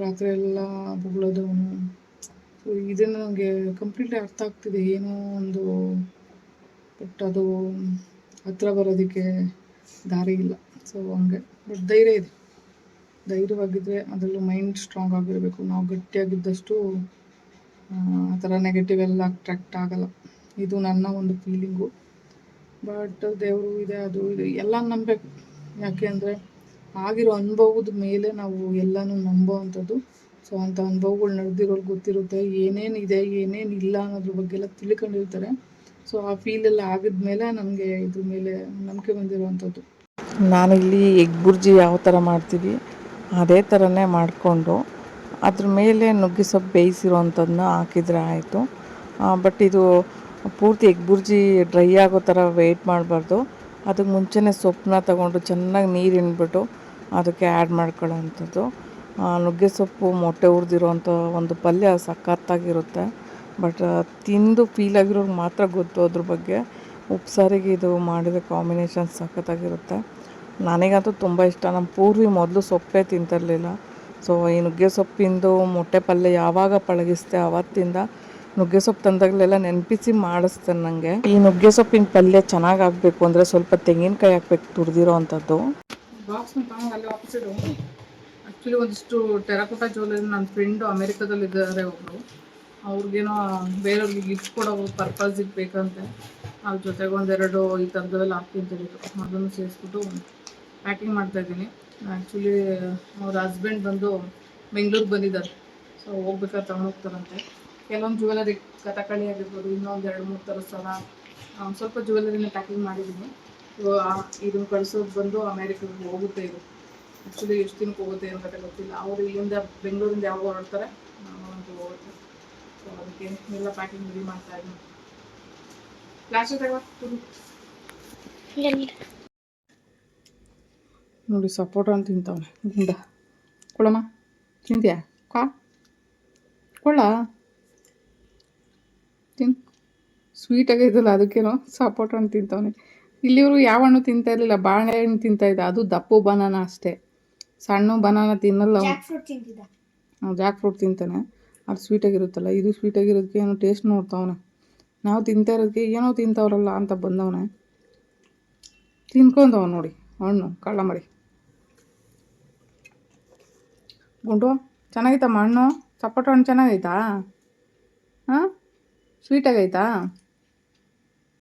ರಾತ್ರಿ ಎಲ್ಲ ಬೊಗಳೋದು ಅವನು. ಸೊ ಇದನ್ನು ನನಗೆ ಕಂಪ್ಲೀಟ್ಲಿ ಅರ್ಥ ಆಗ್ತಿದೆ, ಏನೋ ಒಂದು. ಬಟ್ ಅದು ಹತ್ರ ಬರೋದಕ್ಕೆ ದಾರಿ ಇಲ್ಲ. ಸೊ ಹಂಗೆ. ಬಟ್ ಧೈರ್ಯ ಇದೆ, ಧೈರ್ಯವಾಗಿದ್ದರೆ, ಅದರಲ್ಲೂ ಮೈಂಡ್ ಸ್ಟ್ರಾಂಗ್ ಆಗಿರಬೇಕು. ನಾವು ಗಟ್ಟಿಯಾಗಿದ್ದಷ್ಟು ಆ ಥರ ನೆಗೆಟಿವ್ ಎಲ್ಲ ಅಟ್ರಾಕ್ಟ್ ಆಗಲ್ಲ. ಇದು ನನ್ನ ಒಂದು ಫೀಲಿಂಗು. ಬಟ್ ದೇವರು ಇದೆ, ಅದು ಇದೆ, ಎಲ್ಲ ನಂಬಬೇಕು. ಯಾಕೆ ಅಂದರೆ ಆಗಿರೋ ಅನುಭವದ ಮೇಲೆ ನಾವು ಎಲ್ಲನೂ ನಂಬೋ ಅಂಥದ್ದು. ಸೊ ಅಂಥ ಅನುಭವಗಳು ನಡೆದಿರೋರ್ಗೆ ಗೊತ್ತಿರುತ್ತೆ, ಏನೇನಿದೆ ಏನೇನಿಲ್ಲ ಅನ್ನೋದ್ರ ಬಗ್ಗೆ ಎಲ್ಲ ತಿಳ್ಕೊಂಡಿರ್ತಾರೆ. ಸೊ ಆ ಫೀಲೆಲ್ಲ ಆಗಿದ್ಮೇಲೆ ನನಗೆ ಇದ್ರ ಮೇಲೆ ನಂಬಿಕೆ ಬಂದಿರೋವಂಥದ್ದು. ನಾನಿಲ್ಲಿ ಎಗ್ ಬುರ್ಜಿ ಯಾವ ಥರ ಮಾಡ್ತೀವಿ ಅದೇ ಥರನೇ ಮಾಡಿಕೊಂಡು ಅದ್ರ ಮೇಲೆ ನುಗ್ಗೆ ಸೊಪ್ಪು ಬೇಯಿಸಿರೋವಂಥದ್ದನ್ನ ಹಾಕಿದರೆ ಆಯಿತು. ಬಟ್ ಇದು ಪೂರ್ತಿ ಎಗ್ ಬುರ್ಜಿ ಡ್ರೈ ಆಗೋ ಥರ ವೆಯ್ಟ್ ಮಾಡಬಾರ್ದು. ಅದಕ್ಕೆ ಮುಂಚೆನೇ ಸೊಪ್ಪನ್ನ ತಗೊಂಡು ಚೆನ್ನಾಗಿ ನೀರು ಹಿಂಡ್ಬಿಟ್ಟು ಅದಕ್ಕೆ ಆ್ಯಡ್ ಮಾಡ್ಕೊಳ್ಳೋ ಅಂಥದ್ದು. ನುಗ್ಗೆ ಸೊಪ್ಪು, ಮೊಟ್ಟೆ ಹುರಿದಿರೋವಂಥ ಒಂದು ಪಲ್ಯ ಸಖತ್ತಾಗಿರುತ್ತೆ. ಬಟ್ ತಿಂದು ಫೀಲ್ ಆಗಿರೋರ್ಗೆ ಮಾತ್ರ ಗೊತ್ತು ಅದ್ರ ಬಗ್ಗೆ. ಉಪ್ಸಾರಿಗೆ ಇದು ಮಾಡಿದ ಕಾಂಬಿನೇಷನ್ ಸಖತ್ತಾಗಿರುತ್ತೆ. ನನಗಂತೂ ತುಂಬ ಇಷ್ಟ. ನಮ್ಮ ಪೂರ್ವಿ ಮೊದಲು ಸೊಪ್ಪೇ ತಿಂತಿರಲಿಲ್ಲ. ಸೊ ಈ ನುಗ್ಗೆ ಸೊಪ್ಪಿಂದು ಮೊಟ್ಟೆ ಪಲ್ಯ ಯಾವಾಗ ಪಳಗಿಸ್ತೆ ಅವತ್ತಿಂದ ನುಗ್ಗೆ ಸೊಪ್ಪು ತಂದಾಗಲೆಲ್ಲ ನೆನಪಿಸಿ ಮಾಡಿಸ್ತೇನೆ ನನಗೆ. ಈ ನುಗ್ಗೆ ಸೊಪ್ಪಿನ ಪಲ್ಯ ಚೆನ್ನಾಗಿ ಆಗಬೇಕು ಅಂದರೆ ಸ್ವಲ್ಪ ತೆಂಗಿನಕಾಯಿ ಹಾಕ್ಬೇಕು, ತುರಿದಿರೋ ಅಂಥದ್ದು. ಆ್ಯಕ್ಚುಲಿ ಒಂದಿಷ್ಟು ಟೆರಾಕೋಟಾ ಜ್ಯುವೆಲರಿ ನನ್ನ ಫ್ರೆಂಡು ಅಮೇರಿಕಾದಲ್ಲಿದ್ದಾರೆ ಒಬ್ಬರು, ಅವ್ರಿಗೇನೋ ಬೇರೆಯವ್ರಿಗೆ ಗಿಫ್ಟ್ ಕೊಡೋ ಪರ್ಪಸ್ಸಿಗೆ ಬೇಕಂತೆ. ಅದ್ರ ಜೊತೆಗೆ ಒಂದೆರಡು ಈ ಥರದವೆಲ್ಲ ಹಾಕಿ ಅಂತ ಹೇಳಿದ್ರು, ಅದನ್ನು ಸೇರಿಸ್ಬಿಟ್ಟು ಪ್ಯಾಕಿಂಗ್ ಮಾಡ್ತಾಯಿದ್ದೀನಿ. ಆ್ಯಕ್ಚುಲಿ ಅವ್ರ ಹಸ್ಬೆಂಡ್ ಬಂದು ಬೆಂಗಳೂರಿಗೆ ಬಂದಿದ್ದಾರೆ, ಸೊ ಹೋಗ್ಬೇಕಾದ್ರೆ ತಗೊಂಡೋಗ್ತಾರಂತೆ. ಕೆಲವೊಂದು ಜ್ಯುವೆಲರಿ ಕಥಕಳಿ ಆಗಿರ್ಬೋದು, ಇನ್ನೊಂದು 2-3 ಥರ ಸಲ ಸ್ವಲ್ಪ ಜ್ಯುವೆಲರಿನ ಪ್ಯಾಕಿಂಗ್ ಮಾಡಿದ್ದೀನಿ. ಇದನ್ನು ಕಳಿಸೋದು ಬಂದು ಅಮೇರಿಕಾಗೆ ಹೋಗುತ್ತೆ. ಇದು ಆ್ಯಕ್ಚುಲಿ ಎಷ್ಟು ದಿನಕ್ಕೆ ಹೋಗುತ್ತೆ ಅಂತ ಗೊತ್ತಿಲ್ಲ. ಅವರು ಇಲ್ಲಿಂದ ಬೆಂಗಳೂರಿಂದ ಯಾವಾಗ ಹೊರಡ್ತಾರೆ ಅಂತ ಹೋಗುತ್ತೆ. ಸೊ ಅದಕ್ಕೆ ಎಲ್ಲ ಪ್ಯಾಕಿಂಗ್ ರೆಡಿ ಮಾಡ್ತಾ ಇದ್ದೀನಿ. ಪ್ಲಾಸ್ಟಿಕ್ ನೋಡಿ, ಸಪೋಟ ಅಂತ ತಿಂತವನೆ ಗುಂಡ. ಕೊಳಮ್ಮ ತಿಂತೀಯಾ? ಕೊಳ್ಳ ತಿನ್. ಸ್ವೀಟಾಗೈತಲ್ಲ, ಅದಕ್ಕೇನೋ ಸಪೋಟ ಹಣ್ಣು ತಿಂತವನೆ. ಇಲ್ಲಿವರು ಯಾವ ಹಣ್ಣು ತಿಂತಾ ಇರಲಿಲ್ಲ, ಬಾಳೆಹಣ್ಣು ತಿಂತಾಯಿದ್ದ, ಅದು ದಪ್ಪು ಬನಾನ ಅಷ್ಟೇ. ಸಣ್ಣ ಬನಾನ ತಿನ್ನಲ್ಲ ಅವನು. ಜಾಕ್ ಫ್ರೂಟ್ ತಿಂತಾನೆ, ಅದು ಸ್ವೀಟಾಗಿರುತ್ತಲ್ಲ. ಇದು ಸ್ವೀಟಾಗಿರೋದಕ್ಕೆ ಏನೋ ಟೇಸ್ಟ್ ನೋಡ್ತಾವನೆ. ನಾವು ತಿಂತಾ ಇರೋದಕ್ಕೆ ಏನೋ ತಿಂತವ್ರಲ್ಲ ಅಂತ ಬಂದವನೆ. ತಿನ್ಕೊಂಡವ ನೋಡಿ ಹಣ್ಣು, ಕಳ್ಳ ಮರಿ. ಗುಂಡು ಚೆನ್ನಾಗೈತಮ್ಮ ಹಣ್ಣು, ಸಪೋಟ ಹಣ್ಣು ಚೆನ್ನಾಗೈತಾ? ಹಾಂ, ಸ್ವೀಟಾಗೈತಾ?